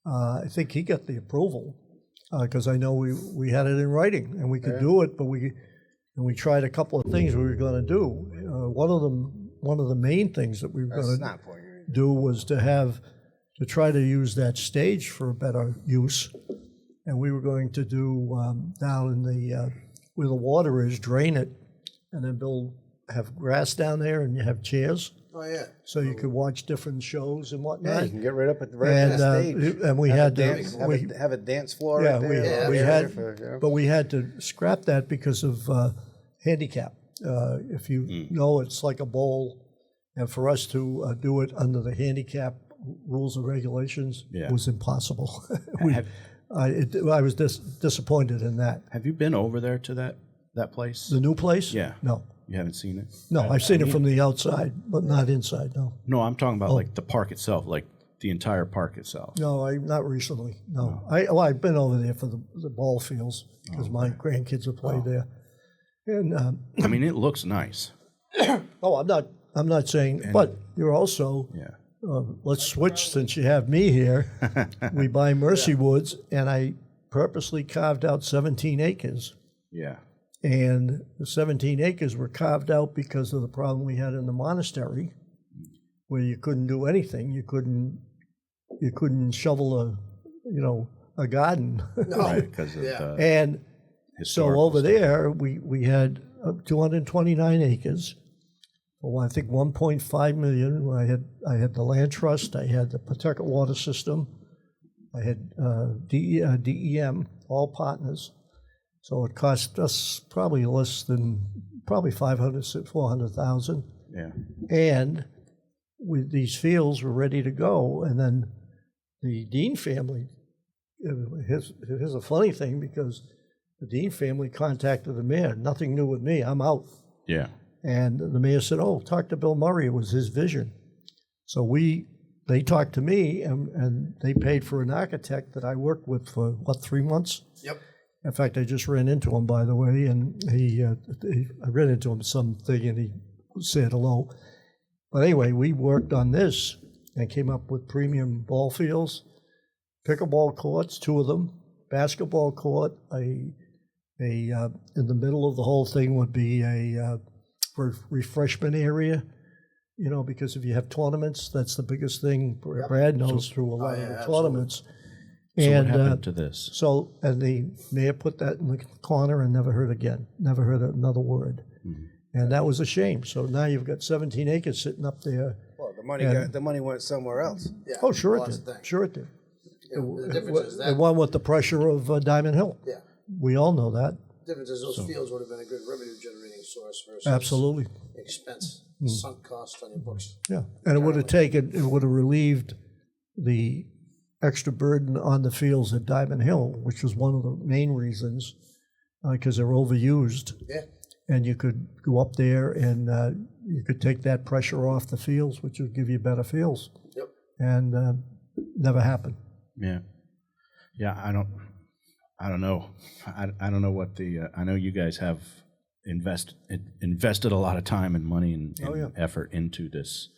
I think he got the approval because I know we had it in writing and we could do it, but we tried a couple of things we were going to do. One of the main things that we were going to do was to try to use that stage for a better use, and we were going to do down in the where the water is, drain it, and then have grass down there, and you have chairs, Oh yeah. so you could watch different shows and Yeah, whatnot. you can get right up at the stage. And we Have had a dance, to, have a dance floor yeah, right there. we Yeah, had, for- but we had to scrap that because of handicap. If you know, it's like a bowl, and for us to do it under the handicap rules and regulations was impossible. I was disappointed in that. Have you been over there to that place? The new place? Yeah. No. You haven't seen it? No, I've seen it from the outside, but not inside, no. No, I'm talking about like the park itself, like the entire park itself. No, not recently, no. I've been over there for the ball fields because my grandkids have played there. And I mean, it looks nice. I'm not saying, but you're also, let's switch since you have me here. We buy Mercy Woods, and I purposely carved out 17 acres. Yeah. And the 17 acres were carved out because of the problem we had in the monastery, where you couldn't do anything. You couldn't shovel a garden. Right, because of the And so historical over stuff. there, we had 229 acres. Well, I think 1.5 million. I had the land trust. I had the Pawtucket water system. I had DEM, all partners. So it cost us probably less than $400,000. Yeah. And these fields were ready to go. And then the Dean family. Here's a funny thing, because the Dean family contacted the mayor. Nothing new with me. I'm out. Yeah. And the mayor said, "Oh, talk to Bill Murray. It was his vision." So they talked to me, and they paid for an architect that I worked with for 3 months. Yep. In fact, I just ran into him, by the way, and I ran into him something, and he said hello. But anyway, we worked on this and came up with premium ball fields, pickleball courts, 2 of them, basketball court. In the middle of the whole thing would be a refreshment area. Because if you have tournaments, that's the biggest thing. Brad knows through a lot of the tournaments. So what And happened to this? so, and the mayor put that in the corner and never heard again, never heard another word. And that was a shame. So now you've got 17 acres sitting up there. Well, the money went somewhere else. Yeah, Oh, sure it lots of did. things. Sure it did. You know, the difference is The that. one with the pressure of Diamond Hill. Yeah. We all know that. The difference is those fields would have been a good revenue generating source versus Absolutely. expense, sunk cost on your books. Yeah. And it would have relieved the extra burden on the fields at Diamond Hill, which was one of the main reasons, because they're overused. Yeah. And you could go up there and you could take that pressure off the fields, which would give you better fields. Yep. And never happened. Yeah. Yeah, I don't know. I don't know what the I know you guys have invested a lot of time and money and effort into this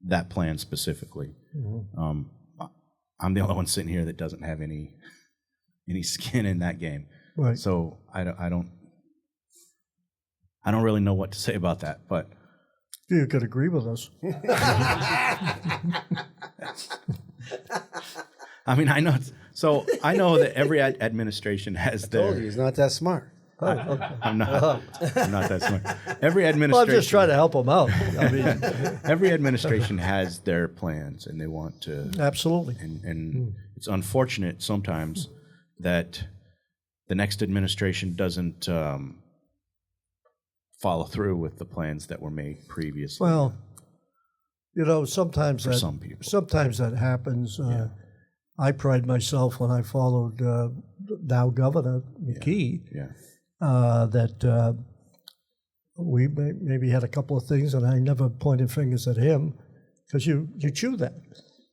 that plan specifically. I'm the only one sitting here that doesn't have any skin in that game. Right. So I don't really know what to say about that, but You could agree with us. I mean, I know that every administration has I told you their. he's not that smart. I'm not that smart. Every Well, administration. I'm just trying to help them out. I mean, Every administration has their plans, and they want to. absolutely. And it's unfortunate sometimes that the next administration doesn't follow through with the plans that were made previously. Well, sometimes some people. sometimes that happens. I pride myself when I followed now Governor McKee Yeah. that we maybe had a couple of things, and I never pointed fingers at him because you chew that.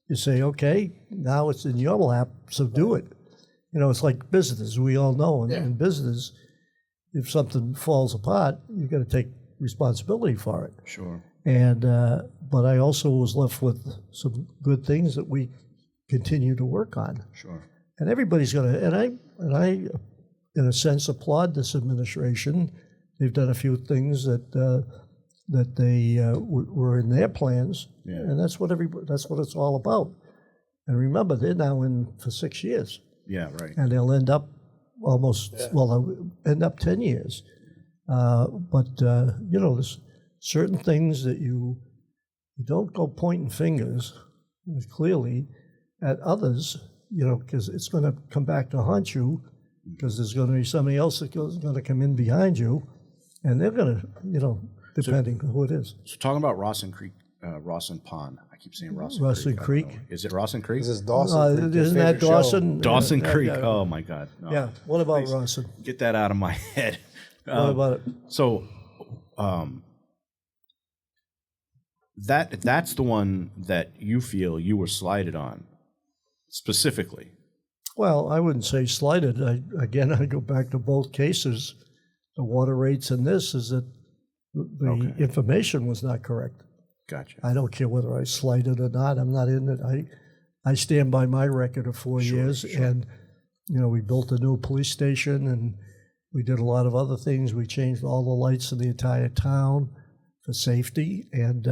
You say, okay, now it's in your lap, so do it. It's like business. We all know in business, if something falls apart, you've got to take responsibility for it. Sure. And but I also was left with some good things that we continue to work on. Sure. And everybody's going to, and I, in a sense, applaud this administration. They've done a few things that they were in their plans, and that's what it's all about. And remember, they're now in for 6 years, Yeah. Right. and they'll end up they'll end up 10 years. But there's certain things that you don't go pointing fingers clearly at others, because it's going to come back to haunt you, because there's going to be somebody else that's going to come in behind you, and they're going to, depending on who it is. So talking about Rawson Creek, Rawson Pond. I keep saying Rawson Rawson Creek. I don't Creek. know. Is it Rawson Creek? This is Dawson. Creek, your Isn't that favorite show. Dawson? Dawson Creek. Yeah. Oh my God. No. Yeah. What about Please, Rawson? Get that out of my head. What about it? So, that's the one that you feel you were slighted on, specifically. Well, I wouldn't say slighted. I go back to both cases. The water rates in this is that the information was not correct. Gotcha. I don't care whether I slighted or not. I'm not in it. I stand by my record of 4 years, and we built a new police station, and we did a lot of other things. We changed all the lights in the entire town for safety, and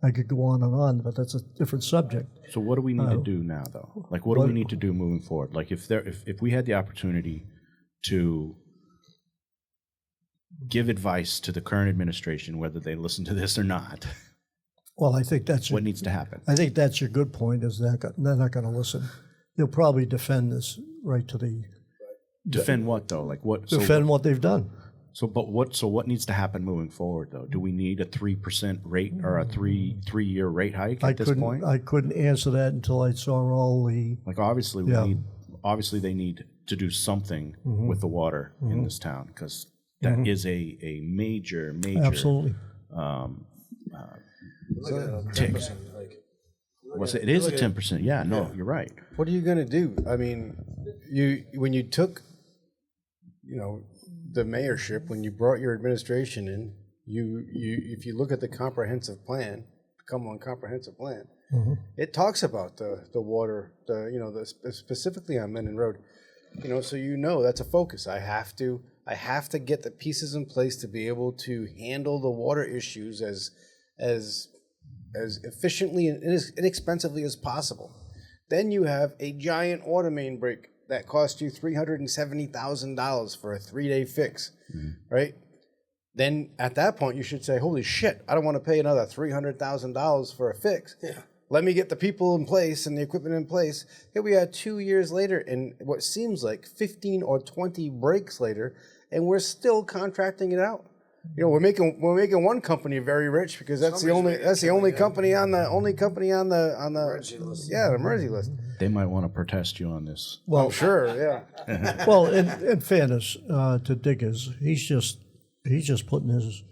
I could go on and on, but that's a different subject. So what do we need to do now, though? Like, what do we need to do moving forward? Like, if we had the opportunity to give advice to the current administration, whether they listen to this or not, Well, I think that's what needs to happen? I think that's your good point. Is they're not going to listen. They'll probably defend this right to the Defend what, though? Like what? defend what they've done. So what needs to happen moving forward, though? Do we need a 3% rate or a three-year rate hike at this point? I couldn't answer that until I saw all the. Like obviously they need to do something with the water in this town, because that is a major Absolutely. Look at it on tick. 10%, like, It is a 10%. Yeah, no, you're right. What are you going to do? I mean, when you took, the mayorship, when you brought your administration in, if you look at the comprehensive plan, Cumberland comprehensive plan, it talks about the water, specifically on Mendon Road, so that's a focus. I have to get the pieces in place to be able to handle the water issues as efficiently and as inexpensively as possible. Then you have a giant water main break that cost you $370,000 for a 3-day fix, right? Then at that point, you should say, holy shit, I don't want to pay another $300,000 for a fix. Yeah. Let me get the people in place and the equipment in place. Here we are 2 years later, and what seems like 15 or 20 breaks later, and we're still contracting it out. You know, we're making one company very rich because that's the only company on the Emergency list. the emergency list. They might want to protest you on this. Well, sure, yeah. Well, in fairness to Diggers, he's just putting his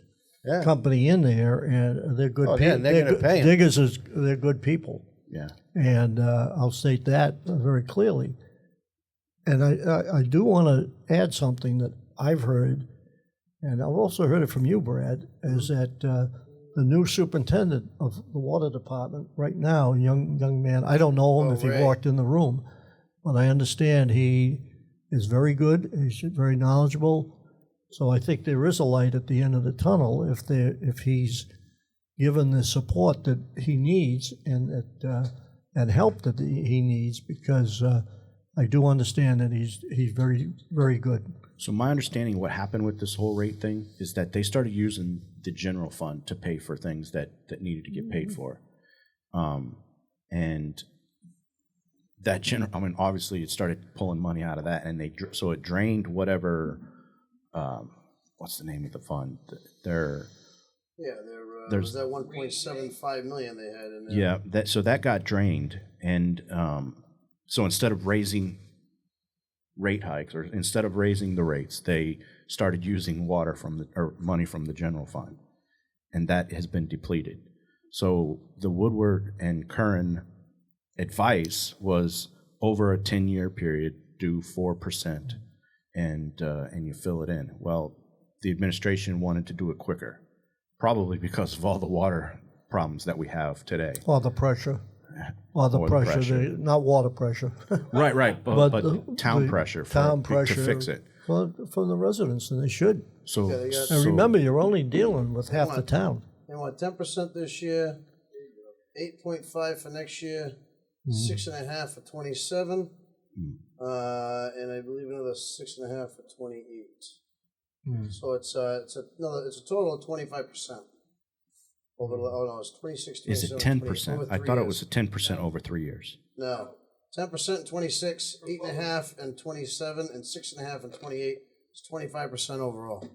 company in there, and they're good Oh, people. yeah, they're gonna pay him. Diggers they're good people, Yeah. and I'll state that very clearly. And I do want to add something that I've heard, and I've also heard it from you, Brad, is that the new superintendent of the water department right now, young man, I don't know him if he Ray. walked in the room, but I understand he is very good, he's very knowledgeable. So I think there is a light at the end of the tunnel if he's given the support that he needs and help that he needs, because I do understand that he's very, very good. So my understanding of what happened with this whole rate thing is that they started using the general fund to pay for things that needed to get paid for. And that obviously it started pulling money out of that, and so it drained whatever, what's the name of the fund? There's was that 1.75 million they had in there. Yeah, that got drained, and so instead of raising rate hikes, or instead of raising the rates, they started using money from the general fund, and that has been depleted. So the Woodward and Curran advice was over a 10-year period, do 4%, and you fill it in. Well, the administration wanted to do it quicker, probably because of all the water problems that we have today. Or the pressure. Or the pressure. Not water pressure. Right, but town the pressure town pressure to fix it. From the residents, and they should. So, they got- And remember, you're only dealing with half the town. They want 10% this year, 8.5 for next year, 6.5 for 27, and I believe another 6.5 for 28. So it's a total of 25%. It's 26. is it 10%? I thought it was 10% over 3 years. No, 10% in 26, 8.5 and 27, and 6.5 and 28. It's 25% overall.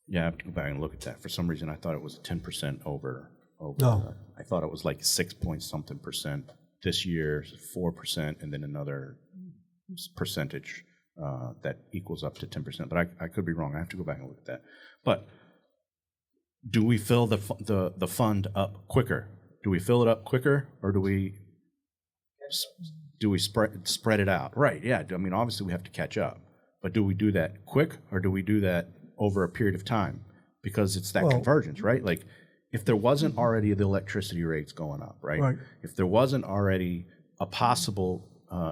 Yeah, I have to go back and look at that. For some reason, I thought it was 10% over. No. I thought it was like 6 point something percent this year, 4%, and then another percentage that equals up to 10%. But I could be wrong. I have to go back and look at that. But do we fill the fund up quicker? Do we fill it up quicker, or do we spread it out? Right. Yeah. I mean, obviously we have to catch up, but do we do that quick, or do we do that over a period of time? Because it's that convergence, right? Like, if there wasn't already the electricity rates going up, right? If there wasn't already a possible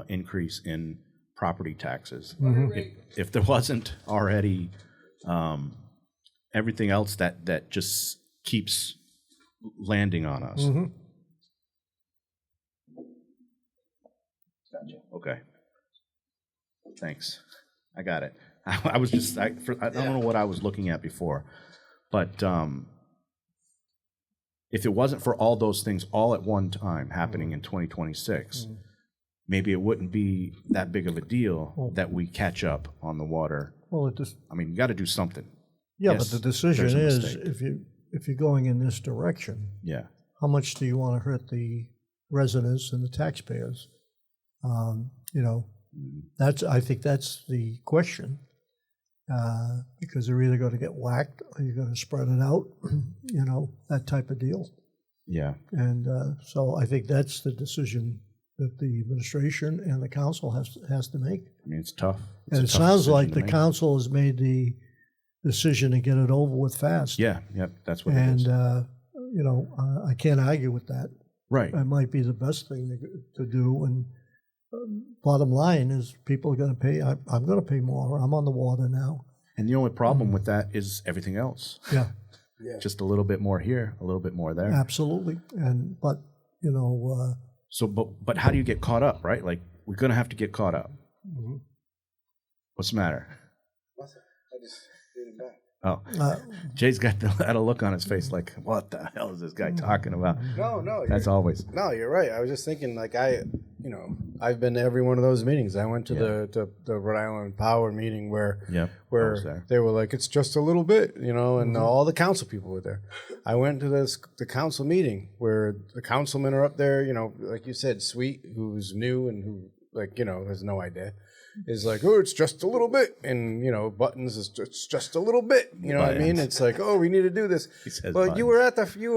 increase in property taxes, if there wasn't already everything else that just keeps landing on us. Gotcha. Okay. Thanks. I got it. I was just, I don't know what I was looking at before, but if it wasn't for all those things all at one time happening in 2026, maybe it wouldn't be that big of a deal that we catch up on the water. Well, it just, I mean, you got to do something. yeah, Yes, but the decision there's a is mistake. if you're going in this direction, Yeah. how much do you want to hurt the residents and the taxpayers? I think that's the question, because they're either going to get whacked or you're going to spread it out, that type of deal. Yeah. And so I think that's the decision that the administration and the council has to make. I mean, it's tough. And it sounds like the council has made the decision to get it over with fast. Yeah, that's what And, it is. I can't argue with that. Right. That might be the best thing to do. And bottom line is people are going to pay. I'm going to pay more. I'm on the water now. And the only problem with that is everything else. Yeah, Just a little bit more here, a little bit more there. absolutely. But So, but how do you get caught up, right? Like, we're going to have to get caught up. What's the matter? Nothing. I just read it back. Oh, Jay's got a look on his face like, what the hell is this guy talking about? No, That's always. No, you're right. I was just thinking, like, I've been to every one of those meetings. I went to the Rhode Island Power meeting where they were like, it's just a little bit, and all the council people were there. I went to the council meeting where the councilmen are up there, like you said, Sweet, who's new and who, has no idea, is like, oh, it's just a little bit, and Buttons is just a little bit, what I mean? It's like, oh, we need to do this. But Buttons. you were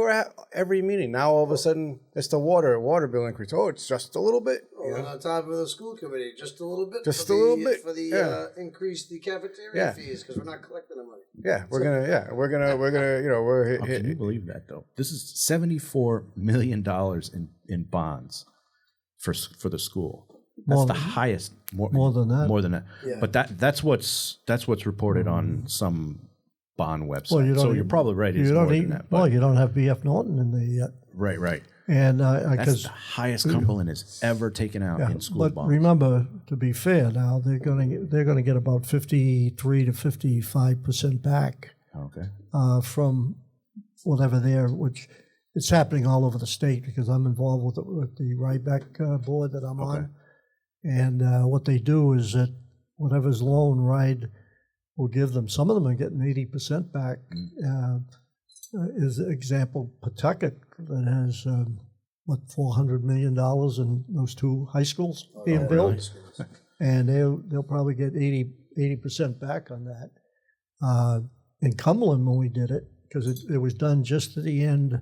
at every meeting. Now all of a sudden it's the water bill increase. Oh, it's just a little bit. And on top of the school committee, just a little bit. Just for a little bit, for the increase the cafeteria fees because we're not collecting the money. Yeah, we're gonna, Can you believe that though? This is $74 million in bonds for the school. That's the highest. More than that. More than that. Yeah. But that's what's reported on some bond website. Well, you don't so even- you're probably right. It's You more don't than even, that. well, But you don't have B.F. Norton in there yet. right. And That's because the highest Cumberland has ever taken out in school but bonds. remember, to be fair, now they're going to get about 53 to 55% back Okay. from whatever there, which it's happening all over the state because I'm involved with the Ryback board that I'm on. And what they do is that whatever's loan RIDE will give them, some of them are getting 80% back. Is example, Pawtucket that has, $400 million in those two high schools being built. And they'll probably get 80% back on that. In Cumberland, when we did it, because it was done just at the end,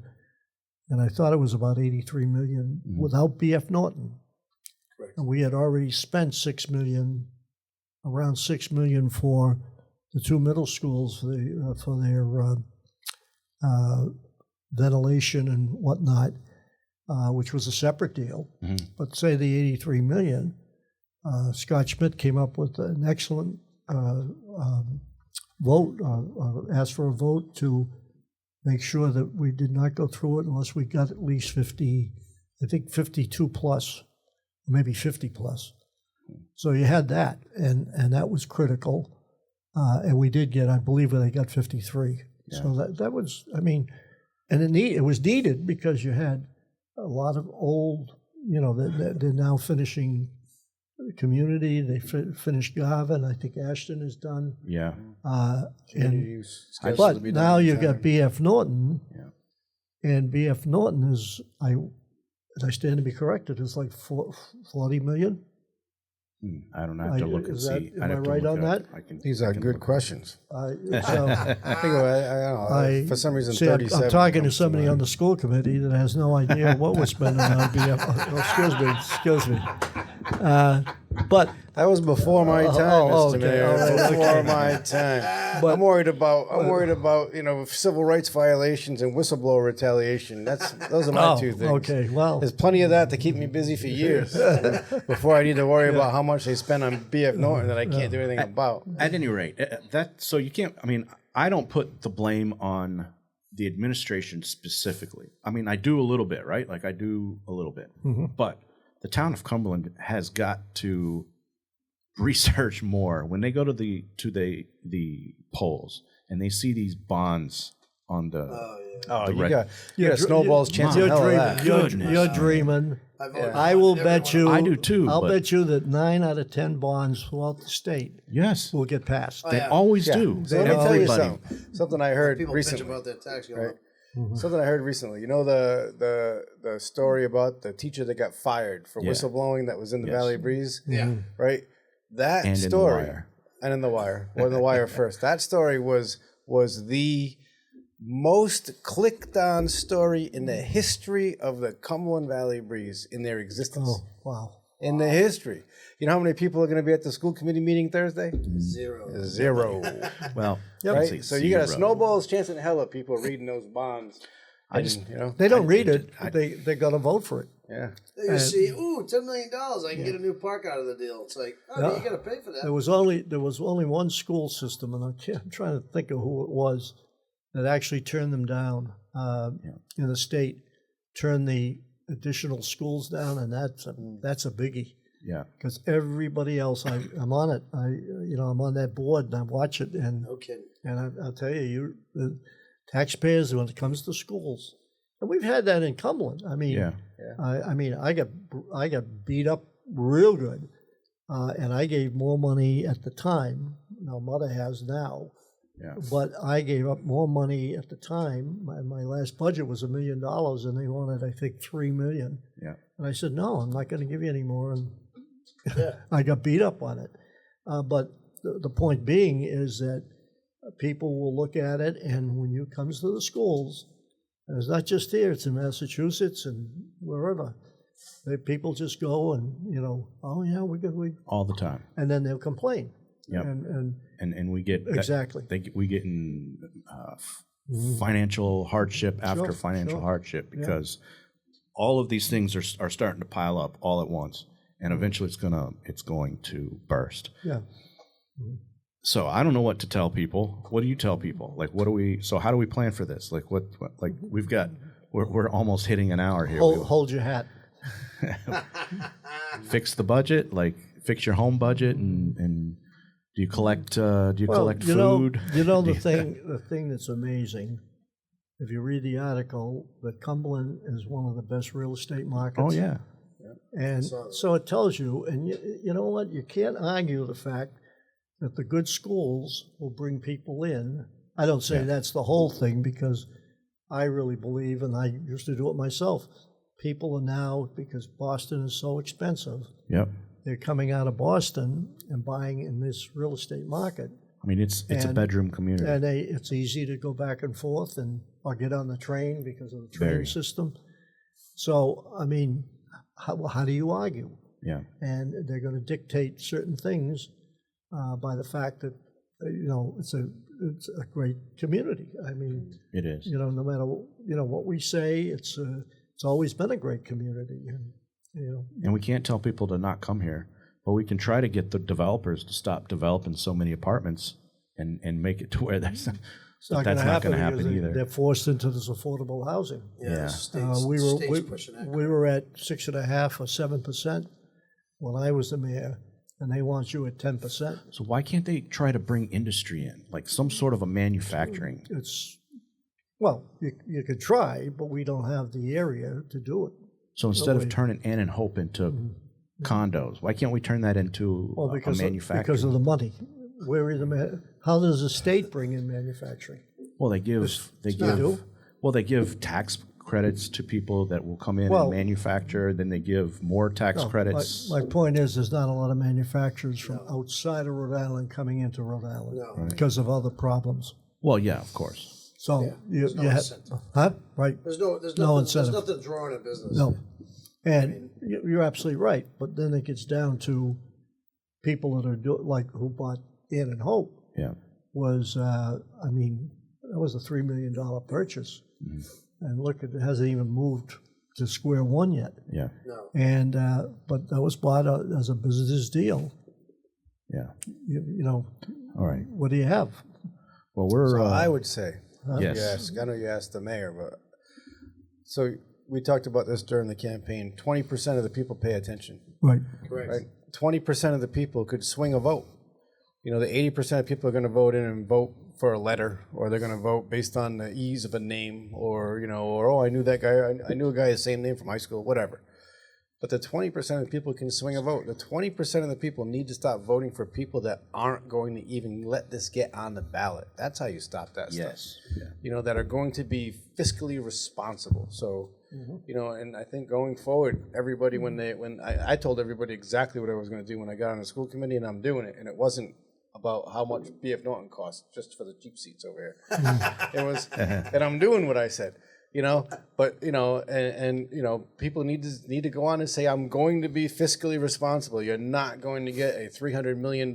and I thought it was about 83 million without B.F. Norton. Correct. And we had already spent around 6 million for the two middle schools for their ventilation and whatnot, which was a separate deal. But say the 83 million, Scott Schmidt came up with an excellent vote, asked for a vote to make sure that we did not go through it unless we got at least 50, I think 52 plus, maybe 50 plus. So you had that, and that was critical. And we did get, I believe, they got 53. Yeah. So that was, I mean, and it was needed because you had a lot of old, they're now finishing community. They finished Garvin. I think Ashton is done. Yeah. But now you've got B.F. Norton. Yeah. And B.F. Norton is, I stand to be corrected, is like 40 million. I don't have to look and see. Am I right on that? These are good questions. So I think for some reason, 37. I'm talking to somebody on the school committee that has no idea what we're spending on BF. Excuse me. But that was before my time, Mr. Mayor. Okay. Before my time. But I'm worried about civil rights violations and whistleblower retaliation. Those are my two things. Okay, well, there's plenty of that to keep me busy for years before I need to worry about how much they spend on B.F. Norton that I can't do anything about. At any rate, so you can't. I mean, I don't put the blame on the administration specifically. I mean, I do a little bit, right? Like I do a little bit, but the town of Cumberland has got to research more when they go to the polls and they see these bonds on the. You got a snowball's chance of hell of that. You're dreaming. I will bet you. I do too. I'll bet you that 9 out of 10 bonds throughout the state will get passed. They always do. So let me tell you something I heard People recently. bitch about their tax bill. Right? Something I heard recently. You know the story about the teacher that got fired for whistleblowing that was in the Valley Breeze? Yeah. Right? That and story. In the Wire. And in the Wire. Or in the Wire first. That story was the most clicked on story in the history of the Cumberland Valley Breeze in their existence. Oh, wow. In the history. You know how many people are going to be at the school committee meeting Thursday? Zero. Well, right? So you got a snowball's chance in hell of people reading those bonds. They don't read it. They got to vote for it. Yeah. You see, $10 million, I can get a new park out of the deal. It's like, you got to pay for that. There was only one school system, and I'm trying to think of who it was that actually turned them down in the state. Turned the additional schools down, and that's a biggie. Yeah. Because everybody else, I'm on it. I'm on that board and I watch it, and No kidding. I'll tell you, the taxpayers when it comes to schools, and we've had that in Cumberland. I mean, Yeah. I got beat up real good, and I gave more money at the time. Mother has now. Yeah. But I gave up more money at the time. My last budget was $1 million, and they wanted, I think, $3 million. Yeah. And I said, no, I'm not going to give you any more. And Yeah. I got beat up on it. But the point being is that people will look at it, and when it comes to the schools, and it's not just here, it's in Massachusetts and wherever. People just go and, oh, yeah, we All the time. and then they'll complain. Yep. And we get Exactly. we get in financial hardship after Sure, financial sure. hardship because all of these things are starting to pile up all at once, and eventually it's going to burst. Yeah. So I don't know what to tell people. What do you tell people? Like, so how do we plan for this? Like we're almost hitting an hour here. Hold your hat. Fix the budget, like fix your home budget, and do you collect food? The thing that's amazing, if you read the article, that Cumberland is one of the best real estate markets. Oh yeah. And so it tells you, and you know what? You can't argue the fact that the good schools will bring people in. I don't say that's the whole thing, because I really believe, and I used to do it myself, people are now, because Boston is so expensive, Yep. they're coming out of Boston and buying in this real estate market. I mean, it's a bedroom community. And it's easy to go back and forth or get on the train because of the train Very. system. So, I mean, how do you argue? Yeah. And they're going to dictate certain things by the fact that, it's a great community. I mean, It is. no matter, what we say, it's always been a great community. And, And we can't tell people to not come here, but we can try to get the developers to stop developing so many apartments and make it to where that's not going to happen because either. They're forced into this affordable housing. Yeah. State's pushing that. We were at 6.5 or 7% when I was the mayor, and they want you at 10%. So why can't they try to bring industry in, like some sort of a manufacturing? You could try, but we don't have the area to do it. So instead of turning Ann and Hope into condos, why can't we turn that into a manufacturing? Because of the money. How does the state bring in manufacturing? Well, they give tax credits to people that will come in and manufacture. Then they give more tax credits. My point is, there's not a lot of manufacturers from outside of Rhode Island coming into Rhode Island because of other problems. Well, yeah, of course. So you have, incentive. Right? There's No nothing, incentive. There's nothing drawing a business. No. And you're absolutely right. But then it gets down to people that are who bought Ann and Hope. Yeah. Was that was a $3 million purchase, and look, it hasn't even moved to square one yet. Yeah. No. And but that was bought as a business deal. Yeah. All right. What do you have? Well, we're. So I would say, yes. I know you asked the mayor, but so we talked about this during the campaign. 20% of the people pay attention. Right. Right. 20% of the people could swing a vote. The 80% of people are going to vote in and vote for a letter, or they're going to vote based on the ease of a name, or I knew that guy. I knew a guy the same name from high school, whatever. But the 20% of the people can swing a vote. The 20% of the people need to stop voting for people that aren't going to even let this get on the ballot. That's how you stop that stuff. Yeah. That are going to be fiscally responsible. So, and I think going forward, everybody, when I told everybody exactly what I was going to do when I got on the school committee, and I'm doing it, and it wasn't about how much BF Norton costs just for the cheap seats over here. It was, and I'm doing what I said. But people need to go on and say, I'm going to be fiscally responsible. You're not going to get a $300 million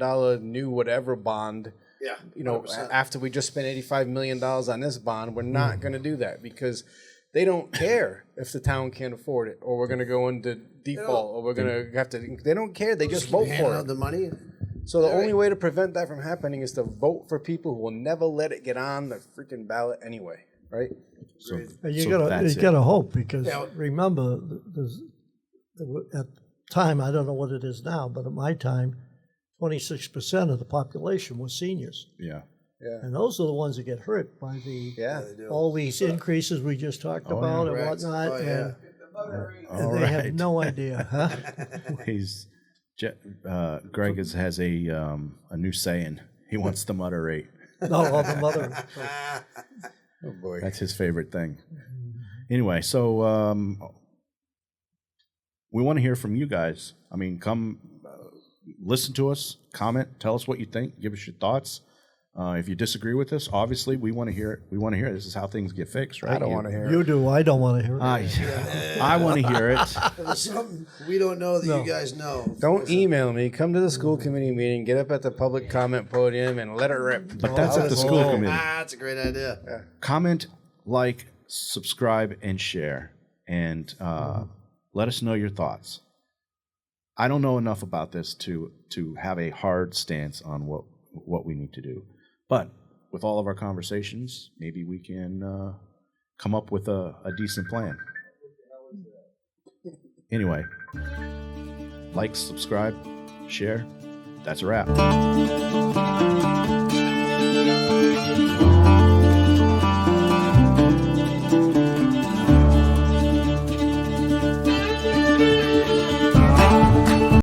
new whatever bond. Yeah. 100%. After we just spent $85 million on this bond, we're not going to do that because they don't care if the town can't afford it, or we're going to go into default, or we're going to have to. They don't care. They just vote for it. The money. So the only way to prevent that from happening is to vote for people who will never let it get on the freaking ballot anyway. right? So, And so that's you it. gotta hope, because Yeah. remember, at the time, I don't know what it is now, but at my time, 26% of the population was seniors. Yeah. Yeah. And those are the ones that get hurt by the Yeah. They do. all these increases we just talked Oh, about yeah. and Correct. whatnot, Oh, yeah. and All they right. have no idea, huh? Greg has a new saying. He wants the moderate. No, all the mother. Oh boy. That's his favorite thing. Anyway, so we want to hear from you guys. I mean, come listen to us, comment, tell us what you think, give us your thoughts. If you disagree with us, obviously we want to hear it. We want to hear it. This is how things get fixed, right? I don't want to hear it. You do. I don't want to hear it. I want to hear it. If there's something we don't know that No. you guys know. Don't email me. Come to the school committee meeting. Get up at the public comment podium and let it rip. But that's at the school committee. That's a great idea. Comment, like, subscribe, and share, and let us know your thoughts. I don't know enough about this to have a hard stance on what we need to do, but with all of our conversations, maybe we can come up with a decent plan. Anyway, like, subscribe, share. That's a wrap.